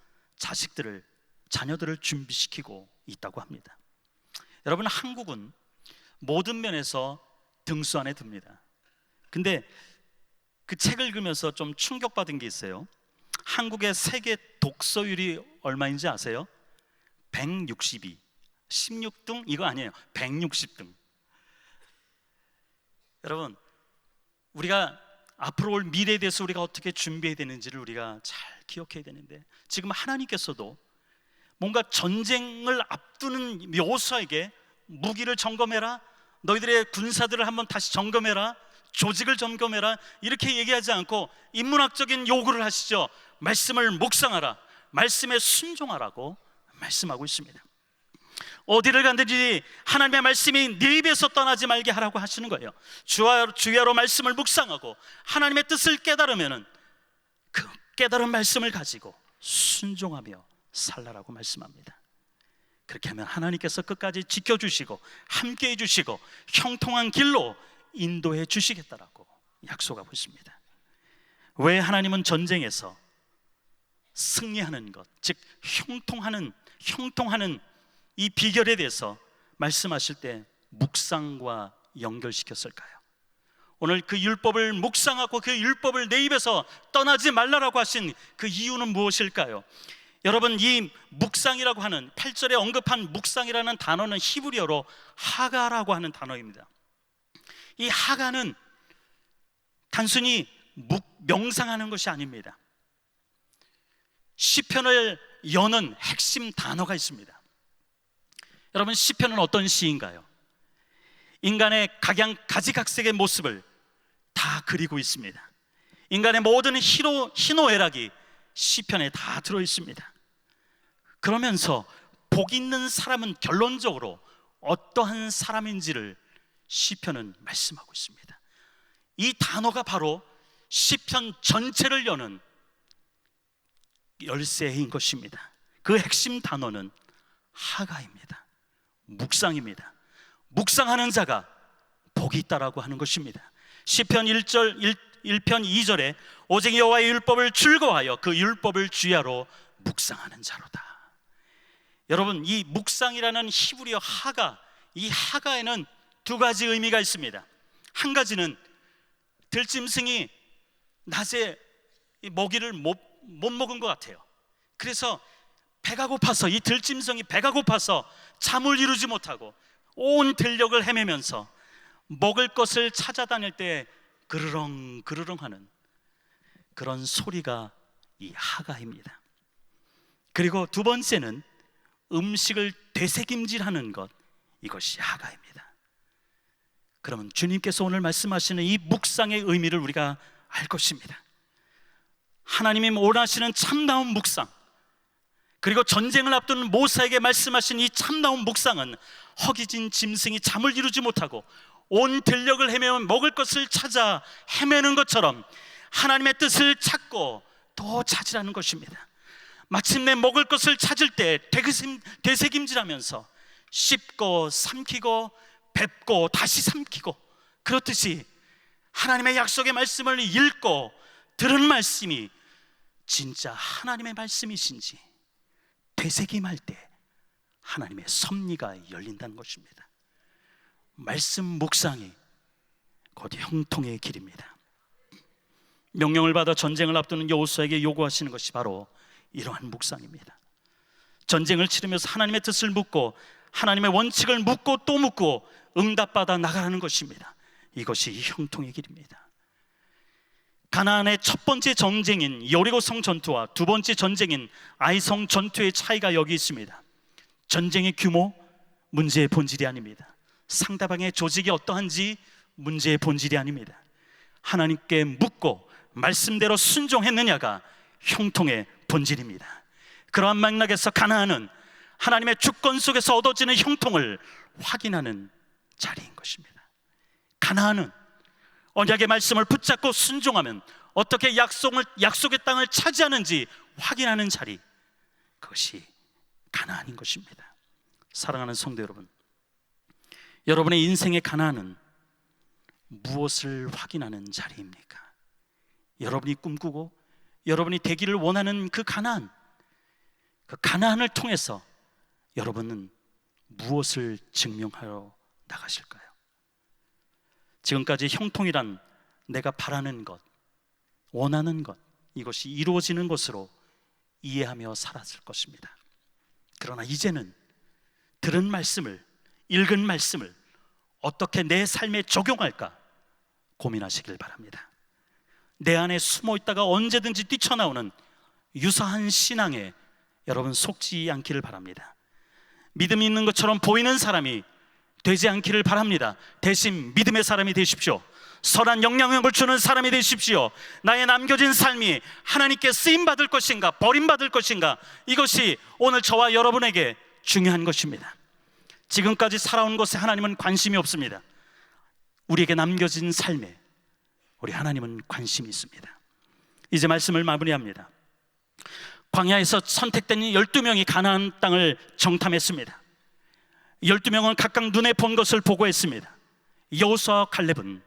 자녀들을 준비시키고 있다고 합니다. 여러분, 한국은 모든 면에서 등수 안에 듭니다. 근데 그 책을 읽으면서 좀 충격받은 게 있어요. 한국의 세계 독서율이 얼마인지 아세요? 162, 16등? 이거 아니에요. 160등. 여러분, 우리가 앞으로 올 미래에 대해서 우리가 어떻게 준비해야 되는지를 우리가 잘 기억해야 되는데, 지금 하나님께서도 뭔가 전쟁을 앞두는 여호수아에게 무기를 점검해라, 너희들의 군사들을 한번 다시 점검해라, 조직을 점검해라, 이렇게 얘기하지 않고 인문학적인 요구를 하시죠. 말씀을 묵상하라, 말씀에 순종하라고 말씀하고 있습니다. 어디를 가든지 하나님의 말씀이 네 입에서 떠나지 말게 하라고 하시는 거예요. 주야로 말씀을 묵상하고 하나님의 뜻을 깨달으면 그 깨달은 말씀을 가지고 순종하며 살라라고 말씀합니다. 그렇게 하면 하나님께서 끝까지 지켜주시고 함께해 주시고 형통한 길로 인도해 주시겠다라고 약속하고 있습니다. 왜 하나님은 전쟁에서 승리하는 것, 즉 형통하는 이 비결에 대해서 말씀하실 때 묵상과 연결시켰을까요? 오늘 그 율법을 묵상하고 그 율법을 내 입에서 떠나지 말라라고 하신 그 이유는 무엇일까요? 여러분, 이 묵상이라고 하는 8절에 언급한 묵상이라는 단어는 히브리어로 하가라고 하는 단어입니다. 이 하가는 단순히 명상하는 것이 아닙니다. 시편을 여는 핵심 단어가 있습니다. 여러분, 시편은 어떤 시인가요? 인간의 가지각색의 모습을 다 그리고 있습니다. 인간의 모든 희노애락이 시편에 다 들어 있습니다. 그러면서 복 있는 사람은 결론적으로 어떠한 사람인지를 시편은 말씀하고 있습니다. 이 단어가 바로 시편 전체를 여는 열쇠인 것입니다. 그 핵심 단어는 하가입니다. 묵상입니다. 묵상하는 자가 복이 있다라고 하는 것입니다. 시편 1편 2절에 오직 여호와의 율법을 즐거워하여 그 율법을 주야로 묵상하는 자로다. 여러분, 이 묵상이라는 히브리어 하가, 이 하가에는 두 가지 의미가 있습니다. 한 가지는 들짐승이 낮에 이 먹이를 못 먹은 것 같아요. 그래서 배가 고파서, 이 들짐승이 배가 고파서 잠을 이루지 못하고 온 들녘을 헤매면서 먹을 것을 찾아다닐 때 그르렁 그르렁 하는 그런 소리가 이 하가입니다. 그리고 두 번째는 음식을 되새김질하는 것, 이것이 하가입니다. 그러면 주님께서 오늘 말씀하시는 이 묵상의 의미를 우리가 알 것입니다. 하나님이 원하시는 참다운 묵상, 그리고 전쟁을 앞두는 모세에게 말씀하신 이 참다운 묵상은 허기진 짐승이 잠을 이루지 못하고 온 들녘을 헤매며 먹을 것을 찾아 헤매는 것처럼 하나님의 뜻을 찾고 또 찾으라는 것입니다. 마침내 먹을 것을 찾을 때 되새김질하면서 씹고 삼키고 뵙고 다시 삼키고, 그렇듯이 하나님의 약속의 말씀을 읽고 들은 말씀이 진짜 하나님의 말씀이신지 되새김할 때 하나님의 섭리가 열린다는 것입니다. 말씀 묵상이 곧 형통의 길입니다. 명령을 받아 전쟁을 앞두는 여호수아에게 요구하시는 것이 바로 이러한 묵상입니다. 전쟁을 치르면서 하나님의 뜻을 묻고 하나님의 원칙을 묻고 또 묻고 응답받아 나가라는 것입니다. 이것이 형통의 길입니다. 가나안의 첫 번째 전쟁인 여리고성 전투와 두 번째 전쟁인 아이성 전투의 차이가 여기 있습니다. 전쟁의 규모, 문제의 본질이 아닙니다. 상대방의 조직이 어떠한지 문제의 본질이 아닙니다. 하나님께 묻고 말씀대로 순종했느냐가 형통의 본질입니다. 그러한 맥락에서 가나안은 하나님의 주권 속에서 얻어지는 형통을 확인하는 자리인 것입니다. 가나안은 언약의 말씀을 붙잡고 순종하면 어떻게 약속의 땅을 차지하는지 확인하는 자리, 그것이 가나안인 것입니다. 사랑하는 성도 여러분, 여러분의 인생의 가나안은 무엇을 확인하는 자리입니까? 여러분이 꿈꾸고 여러분이 되기를 원하는 그 가나안을 통해서 여러분은 무엇을 증명하러 나가실까요? 지금까지 형통이란 내가 바라는 것, 원하는 것, 이것이 이루어지는 것으로 이해하며 살았을 것입니다. 그러나 이제는 들은 말씀을, 읽은 말씀을 어떻게 내 삶에 적용할까 고민하시길 바랍니다. 내 안에 숨어 있다가 언제든지 뛰쳐나오는 유사한 신앙에 여러분 속지 않기를 바랍니다. 믿음이 있는 것처럼 보이는 사람이 되지 않기를 바랍니다. 대신 믿음의 사람이 되십시오. 선한 영향력을 주는 사람이 되십시오. 나의 남겨진 삶이 하나님께 쓰임받을 것인가 버림받을 것인가, 이것이 오늘 저와 여러분에게 중요한 것입니다. 지금까지 살아온 것에 하나님은 관심이 없습니다. 우리에게 남겨진 삶에 우리 하나님은 관심이 있습니다. 이제 말씀을 마무리합니다. 광야에서 선택된 12명이 가나안 땅을 정탐했습니다. 12명은 각각 눈에 본 것을 보고했습니다. 여호수아와 갈렙은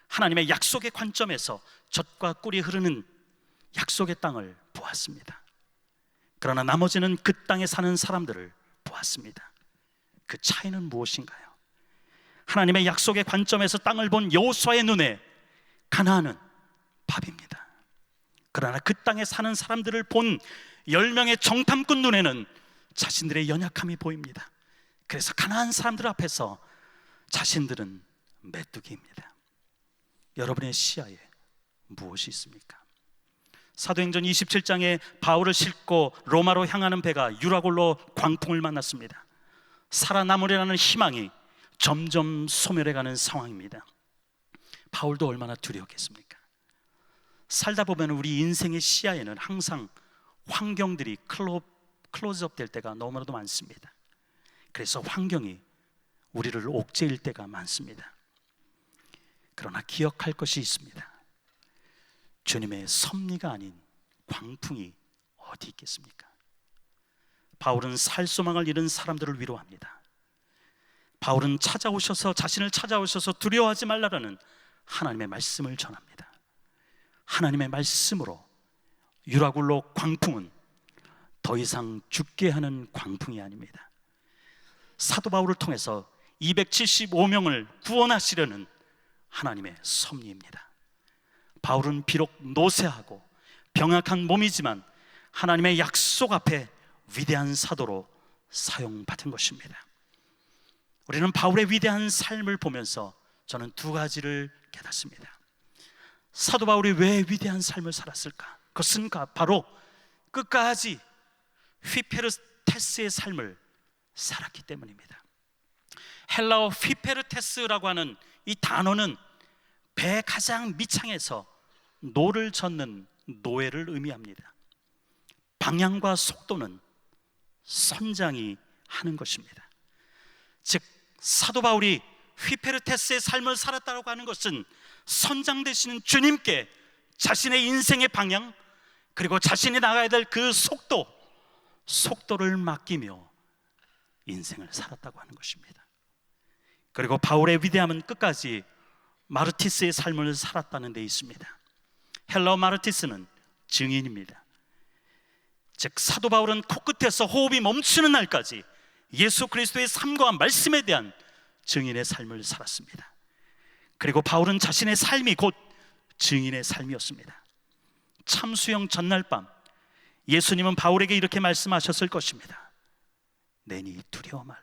하나님의 약속의 관점에서 젖과 꿀이 흐르는 약속의 땅을 보았습니다. 그러나 나머지는 그 땅에 사는 사람들을 보았습니다. 그 차이는 무엇인가요? 하나님의 약속의 관점에서 땅을 본 여호수아의 눈에 가나안은 밥입니다. 그러나 그 땅에 사는 사람들을 본 10명의 정탐꾼 눈에는 자신들의 연약함이 보입니다. 그래서 가나안 사람들 앞에서 자신들은 메뚜기입니다. 여러분의 시야에 무엇이 있습니까? 사도행전 27장에 바울을 싣고 로마로 향하는 배가 유라굴로 광풍을 만났습니다. 살아남으려는 희망이 점점 소멸해가는 상황입니다. 바울도 얼마나 두려웠겠습니까? 살다 보면 우리 인생의 시야에는 항상 환경들이 클로즈업 될 때가 너무나도 많습니다. 그래서 환경이 우리를 옥죄일 때가 많습니다. 그러나 기억할 것이 있습니다. 주님의 섭리가 아닌 광풍이 어디 있겠습니까? 바울은 살 소망을 잃은 사람들을 위로합니다. 바울은 자신을 찾아오셔서 두려워하지 말라라는 하나님의 말씀을 전합니다. 하나님의 말씀으로 유라굴로 광풍은 더 이상 죽게 하는 광풍이 아닙니다. 사도 바울을 통해서 275명을 구원하시려는 하나님의 섭리입니다. 바울은 비록 노쇠하고 병약한 몸이지만 하나님의 약속 앞에 위대한 사도로 사용받은 것입니다. 우리는 바울의 위대한 삶을 보면서 저는 두 가지를 깨닫습니다. 사도 바울이 왜 위대한 삶을 살았을까? 그것은 바로 끝까지 휘페르테스의 삶을 살았기 때문입니다. 헬라어 휘페르테스라고 하는 이 단어는 배 가장 밑창에서 노를 젓는 노예를 의미합니다. 방향과 속도는 선장이 하는 것입니다. 즉 사도 바울이 휘페르테스의 삶을 살았다고 하는 것은 선장 되시는 주님께 자신의 인생의 방향, 그리고 자신이 나가야 될 그 속도를 맡기며 인생을 살았다고 하는 것입니다. 그리고 바울의 위대함은 끝까지 마르티스의 삶을 살았다는 데 있습니다. 헬라어 마르티스는 증인입니다. 즉 사도 바울은 코끝에서 호흡이 멈추는 날까지 예수 그리스도의 삶과 말씀에 대한 증인의 삶을 살았습니다. 그리고 바울은 자신의 삶이 곧 증인의 삶이었습니다. 참수형 전날 밤 예수님은 바울에게 이렇게 말씀하셨을 것입니다. 내니 두려워 말라.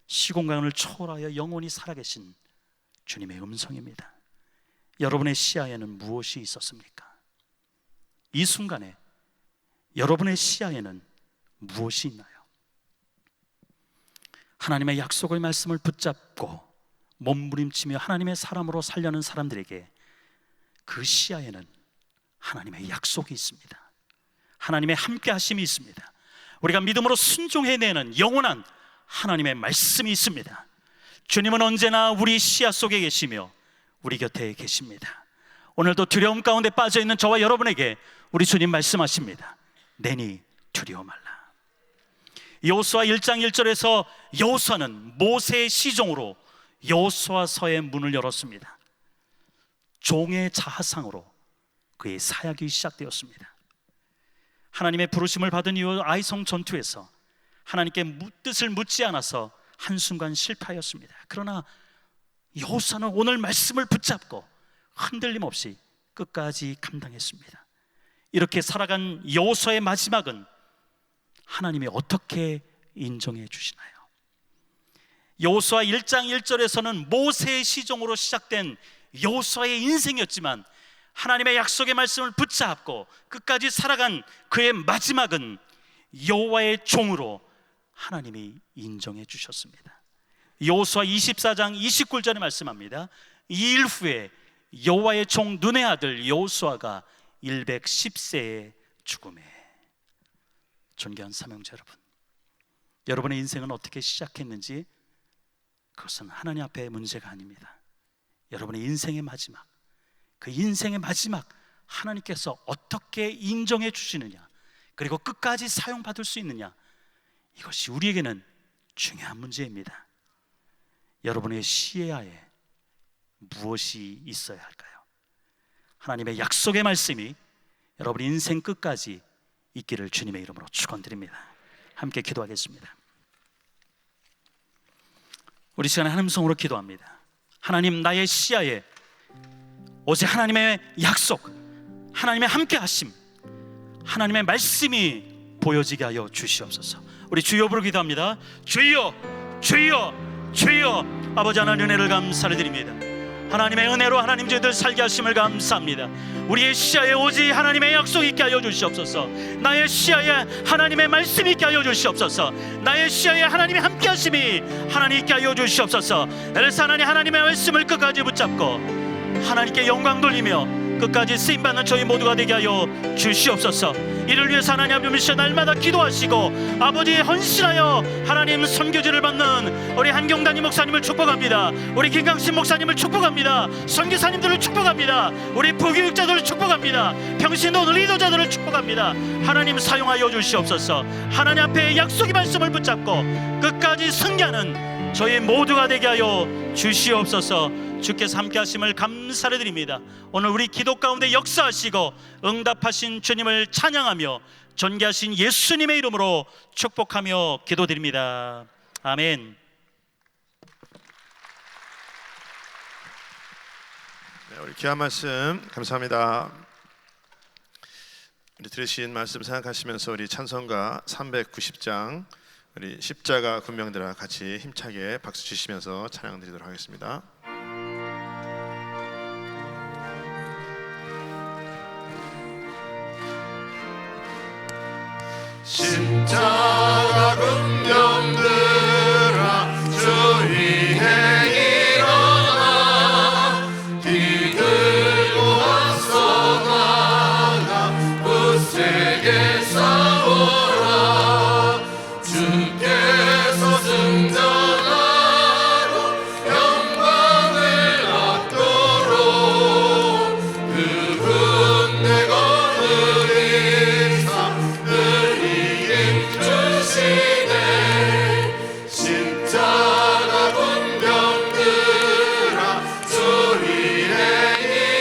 시공간을 초월하여 영원히 살아계신 주님의 음성입니다. 여러분의 시야에는 무엇이 있었습니까? 이 순간에 여러분의 시야에는 무엇이 있나요? 하나님의 약속의 말씀을 붙잡고 몸부림치며 하나님의 사람으로 살려는 사람들에게 그 시야에는 하나님의 약속이 있습니다. 하나님의 함께 하심이 있습니다. 우리가 믿음으로 순종해내는 영원한 하나님의 말씀이 있습니다. 주님은 언제나 우리 시야 속에 계시며 우리 곁에 계십니다. 오늘도 두려움 가운데 빠져있는 저와 여러분에게 우리 주님 말씀하십니다. 내니 두려워 말라. 여호수아 1장 1절에서 여호수아는 모세의 시종으로 여호수아서의 문을 열었습니다. 종의 자하상으로 그의 사역이 시작되었습니다. 하나님의 부르심을 받은 이후 아이성 전투에서 하나님께 뜻을 묻지 않아서 한순간 실패하였습니다. 그러나 여호수아는 오늘 말씀을 붙잡고 흔들림 없이 끝까지 감당했습니다. 이렇게 살아간 여호수아의 마지막은 하나님이 어떻게 인정해 주시나요? 여호수아 1장 1절에서는 모세의 시종으로 시작된 여호수아의 인생이었지만 하나님의 약속의 말씀을 붙잡고 끝까지 살아간 그의 마지막은 여호와의 종으로 하나님이 인정해 주셨습니다. 여호수아 24장 29절에 말씀합니다. 이 일 후에 여호와의 종 눈의 아들 여호수아가 110세에 죽음에. 존귀한 사명자 여러분, 여러분의 인생은 어떻게 시작했는지 그것은 하나님 앞에 문제가 아닙니다. 여러분의 인생의 마지막, 그 인생의 마지막 하나님께서 어떻게 인정해 주시느냐, 그리고 끝까지 사용받을 수 있느냐, 이것이 우리에게는 중요한 문제입니다. 여러분의 시야에 무엇이 있어야 할까요? 하나님의 약속의 말씀이 여러분 인생 끝까지 있기를 주님의 이름으로 축원드립니다. 함께 기도하겠습니다. 우리 시간에 하나님 성으로 기도합니다. 하나님, 나의 시야에 오직 하나님의 약속, 하나님의 함께 하심, 하나님의 말씀이 보여지게 하여 주시옵소서. 우리 주여 부르 기도합니다. 주여, 주여, 주여. 아버지 하나님, 은혜를 감사를 드립니다. 하나님의 은혜로 하나님 저희들 살게 하심을 감사합니다. 우리의 시야에 오직 하나님의 약속이 있게 하여 주시옵소서. 나의 시야에 하나님의 말씀이 있게 하여 주시옵소서. 나의 시야에 하나님의 함께 하심이 하나님 있게 하여 주시옵소서. 그래서 하나님의 말씀을 끝까지 붙잡고 하나님께 영광 돌리며 끝까지 쓰임받는 저희 모두가 되게 하여 주시옵소서. 이를 위해서 하나님 아버지 날마다 기도하시고 아버지의 헌신하여 하나님 선교지를 받는 우리 한경단임 목사님을 축복합니다. 우리 김강신 목사님을 축복합니다. 선교사님들을 축복합니다. 우리 부교육자들을 축복합니다. 평신도 리더자들을 축복합니다. 하나님 사용하여 주시옵소서. 하나님 앞에 약속의 말씀을 붙잡고 끝까지 승리하는 저희 모두가 되게 하여 주시옵소서. 주께서 함께 하심을 감사를 드립니다. 오늘 우리 기도 가운데 역사하시고 응답하신 주님을 찬양하며 존귀하신 예수님의 이름으로 축복하며 기도드립니다. 아멘. 네, 우리 귀한 말씀 감사합니다. 우리 들으신 말씀 생각하시면서 우리 찬송가 390장 우리 십자가 군명들아 같이 힘차게 박수 치시면서 찬양 드리도록 하겠습니다. 십자가 군명들아 주 위에 일어나 뒤들고 앞서 나가 굳세게 싸워라. 주께서 승전하고 영광을 얻도록 그분 내 거느린 삶을 주시네. 십자가 군병들아 주 위에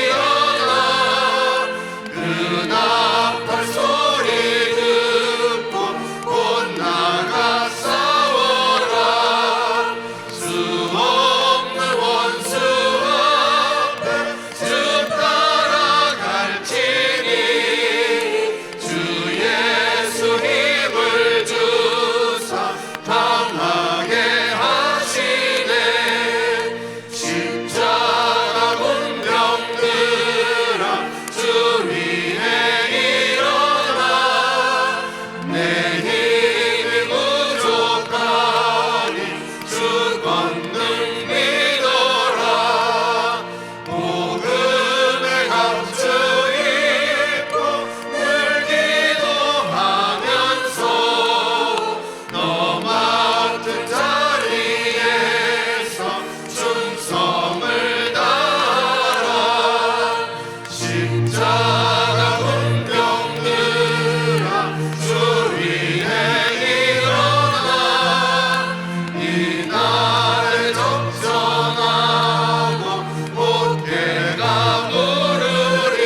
일어나 그 나팔 소리 듣고 곧 나가 싸워라. 수 없는 원수 앞에 주 따라갈지니 주 예수 힘을 주사 강하게 하시네. 십자가 군병들아 주 위에 일어나 내 힘이 부족하니 주 권능 믿어라. 복음의 값을 입고 늘 기도하면서 너 맡은 자리에서 충성을 다하라. 십자가 군병들아 주 위에 일어나 이 날에 적전하고 못해가 부르리.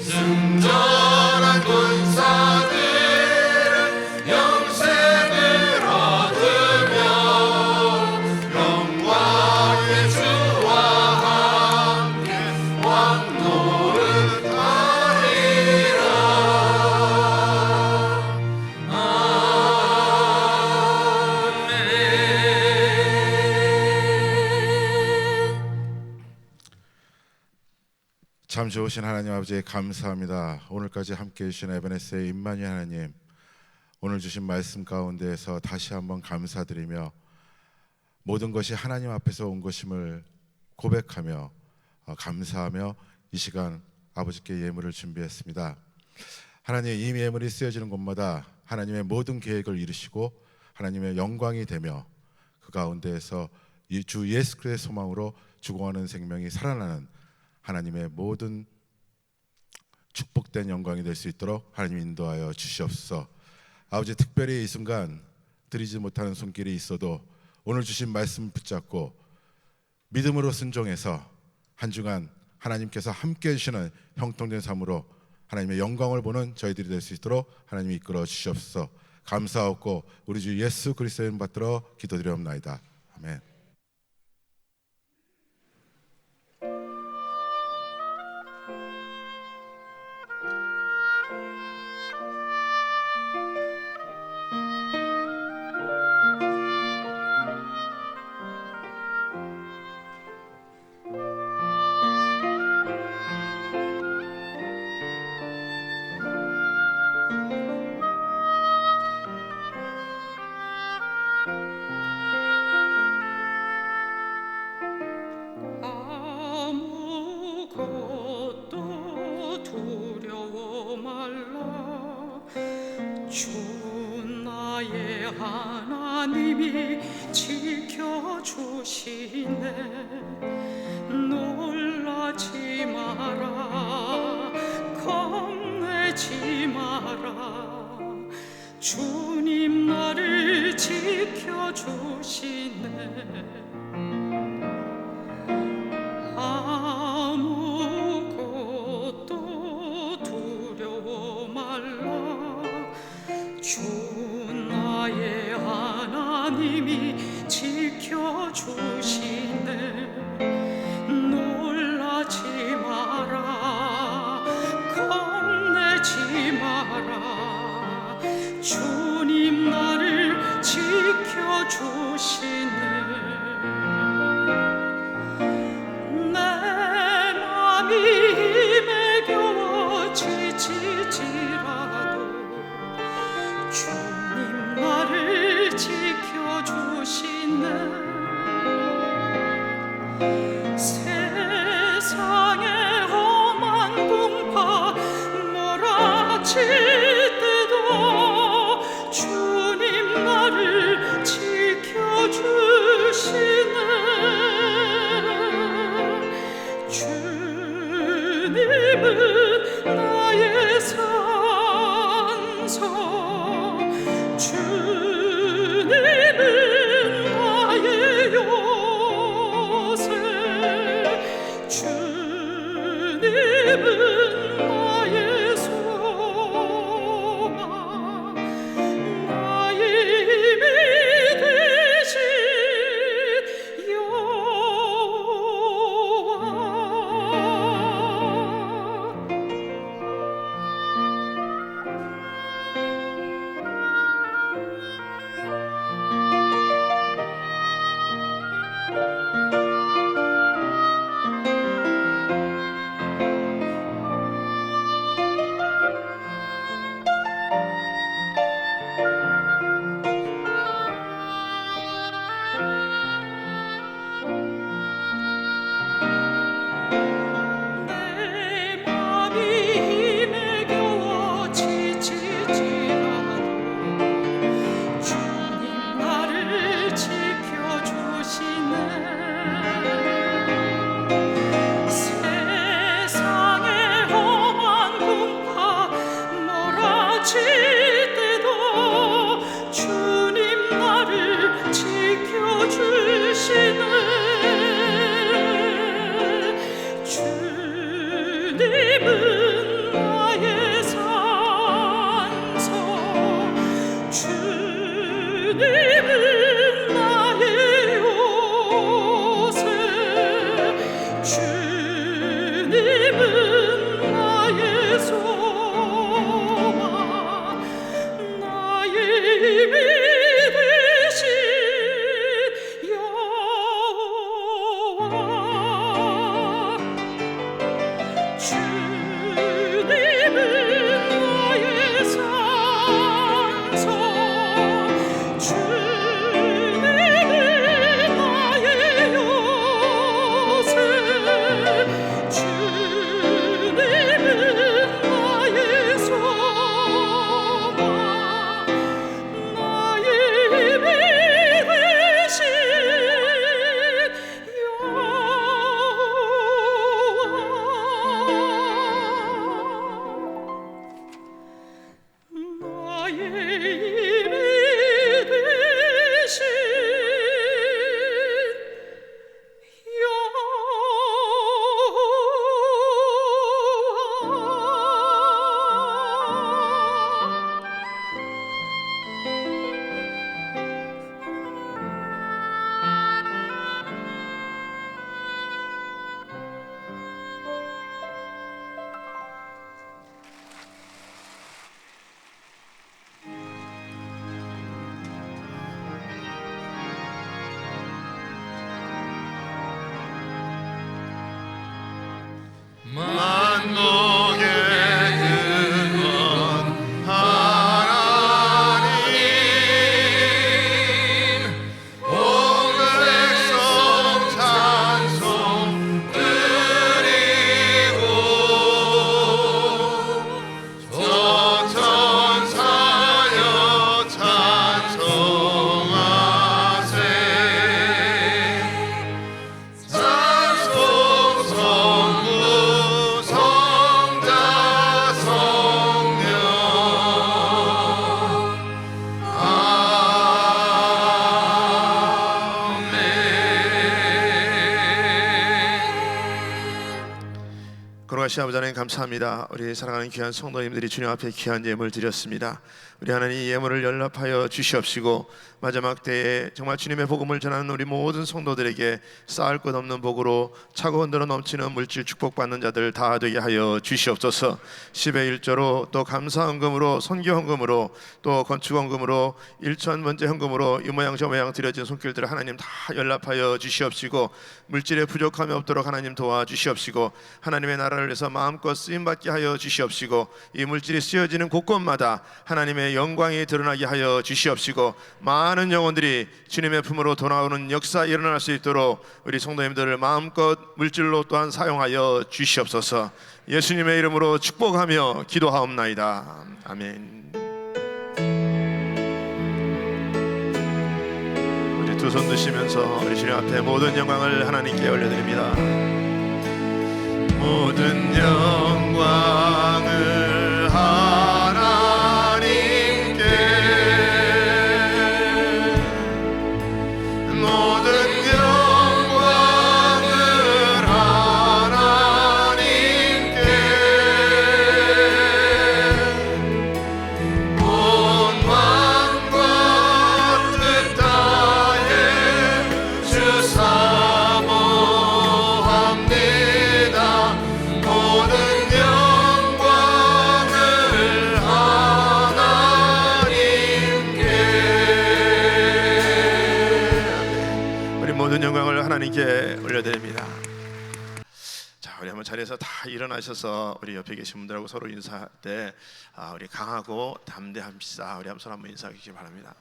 승전한 군사들은 영생을 얻으며 영광의 주와 함께 왕노릇하리라. 참 좋으신 하나님 아버지 감사합니다. 오늘까지 함께해 주신 에베네스의 임마누엘 하나님, 오늘 주신 말씀 가운데에서 다시 한번 감사드리며 모든 것이 하나님 앞에서 온 것임을 고백하며 감사하며 이 시간 아버지께 예물을 준비했습니다. 하나님, 이 예물이 쓰여지는 곳마다 하나님의 모든 계획을 이루시고 하나님의 영광이 되며 그 가운데에서 이 주 예수 그리스도의 소망으로 죽어가는 생명이 살아나는 하나님의 모든 축복된 영광이 될 수 있도록 하나님 인도하여 주시옵소서. 아버지, 특별히 이 순간 드리지 못하는 손길이 있어도 오늘 주신 말씀 붙잡고 믿음으로 순종해서 한 주간 하나님께서 함께 해주시는 형통된 삶으로 하나님의 영광을 보는 저희들이 될 수 있도록 하나님 이끌어 주시옵소서. 감사하고 우리 주 예수 그리스도의 이름 받들어 기도드리옵나이다. 아멘. 아무것도 두려워 말라. 주 나의 하나님이 지켜주시네. 놀라지 마라, 겁내지 마라. 주님 나를 지켜주시네. 아무것도 두려워 말라. 주 나의 하나님이 지켜주시네. 놀라 마음이 힘에 겨워 지치지라도 주님 나를 지켜주시네. 세상의 험한 풍파 몰아칠 때도 주님 나를 지켜주시네. 주님은 나의 산소, 주님은 나의 요새, 주님은 나의 소망, 나의 힘이 되신 내 마음이 힘에 겨워 지치지라도 주님 나를 지켜주시네. 세상의 험한 풍파 몰아칠 때도 주님 나를 지켜주시네. 주님은 나의 산소, 주님은 나의 요새, 주님은 나의 소망, 나의 힘이 되신 여호와. 주님은 나의 산소, 주님은 나의 요새, 주님은 나의 소망, 나의 힘이 되신 여호와. 거룩하신 아버지 하나님 감사합니다. 우리 사랑하는 귀한 성도님들이 주님 앞에 귀한 예물을 드렸습니다. 우리 하나님 이 예물을 연락하여 주시옵시고 마지막 때에 정말 주님의 복음을 전하는 우리 모든 성도들에게 쌓을 것 없는 복으로 차고 흔들어 넘치는 물질 축복받는 자들 다 되게 하여 주시옵소서. 10의 1조로 또 감사헌금으로 선교헌금으로 또 건축헌금으로 일천번제 헌금으로 유모양 저모양 드려진 손길들을 하나님 다 연락하여 주시옵시고 물질에 부족함이 없도록 하나님 도와주시옵시고 하나님의 나라를 위해서 마음껏 쓰임받게 하여 주시옵시고 이 물질이 쓰여지는 곳곳마다 하나님의 영광이 드러나게 하여 주시옵시고 많은 영혼들이 주님의 품으로 돌아오는 역사 일어날 수 있도록 우리 성도님들을 마음껏 물질로 또한 사용하여 주시옵소서. 예수님의 이름으로 축복하며 기도하옵나이다. 아멘. 우리 두 손 드시면서 우리 주님 앞에 모든 영광을 하나님께 올려드립니다. 모든 영광을 하나님께, 모든 영광을 하나님께, 온 만과 뜻 다해 주 사모합니다. 모든 영광을 하나님께. 우리 모든 영광을 하나님께 올려드립니다. 자, 우리 한번 자리에서 다 일어나셔서 우리 옆에 계신 분들하고 서로 인사할 때 우리 강하고 담대합시다. 우리 한번 서로 한번 인사해 주시기 바랍니다.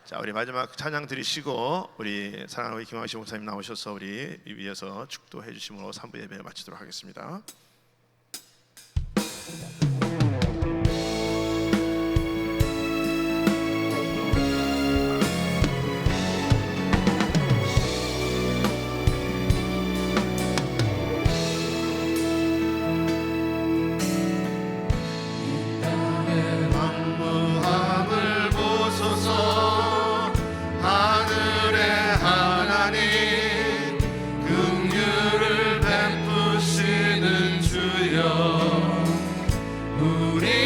자, 우리 마지막 찬양 드리시고 우리 사랑하는 우리 김광식 목사님 나오셔서 우리 위에서 축도해 주심으로 3부 예배를 마치도록 하겠습니다. 만무함을 보소서. 하늘의 하나님 긍휼을 베푸시는 주여, 우리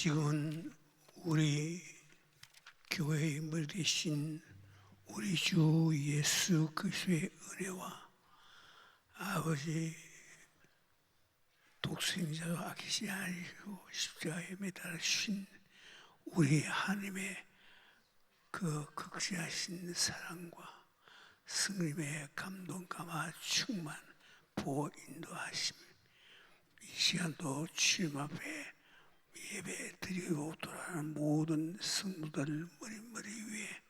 지금은 우리 교회의 머리 되신 우리 주 예수 그리스도의 은혜와 아버지 독생자로 아끼지 아니시고 십자가에 매달리신 우리 하나님의 그 극진하신 사랑과 성령의 감동 감화 충만 보호 인도하심 이 시간도 주님 앞에 예배 드리고 돌아가는 모든 성도들 머리 위에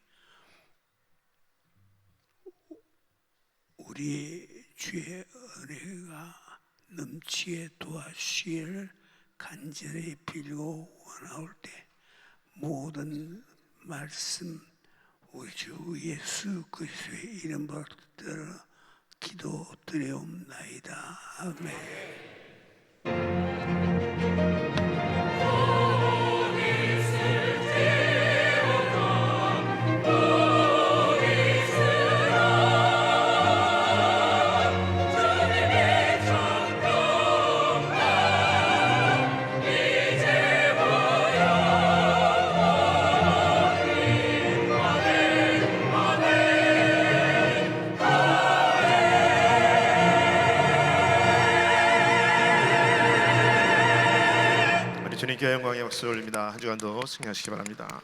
우리 주의 은혜가 넘치게 도와주시기를 간절히 빌고 원하올 때 모든 말씀 우리 주 예수 그리스도의 이름으로 기도드리옵나이다. 아멘. 주님께 영광의 박수를 올립니다. 한 주간도 승리하시기 바랍니다.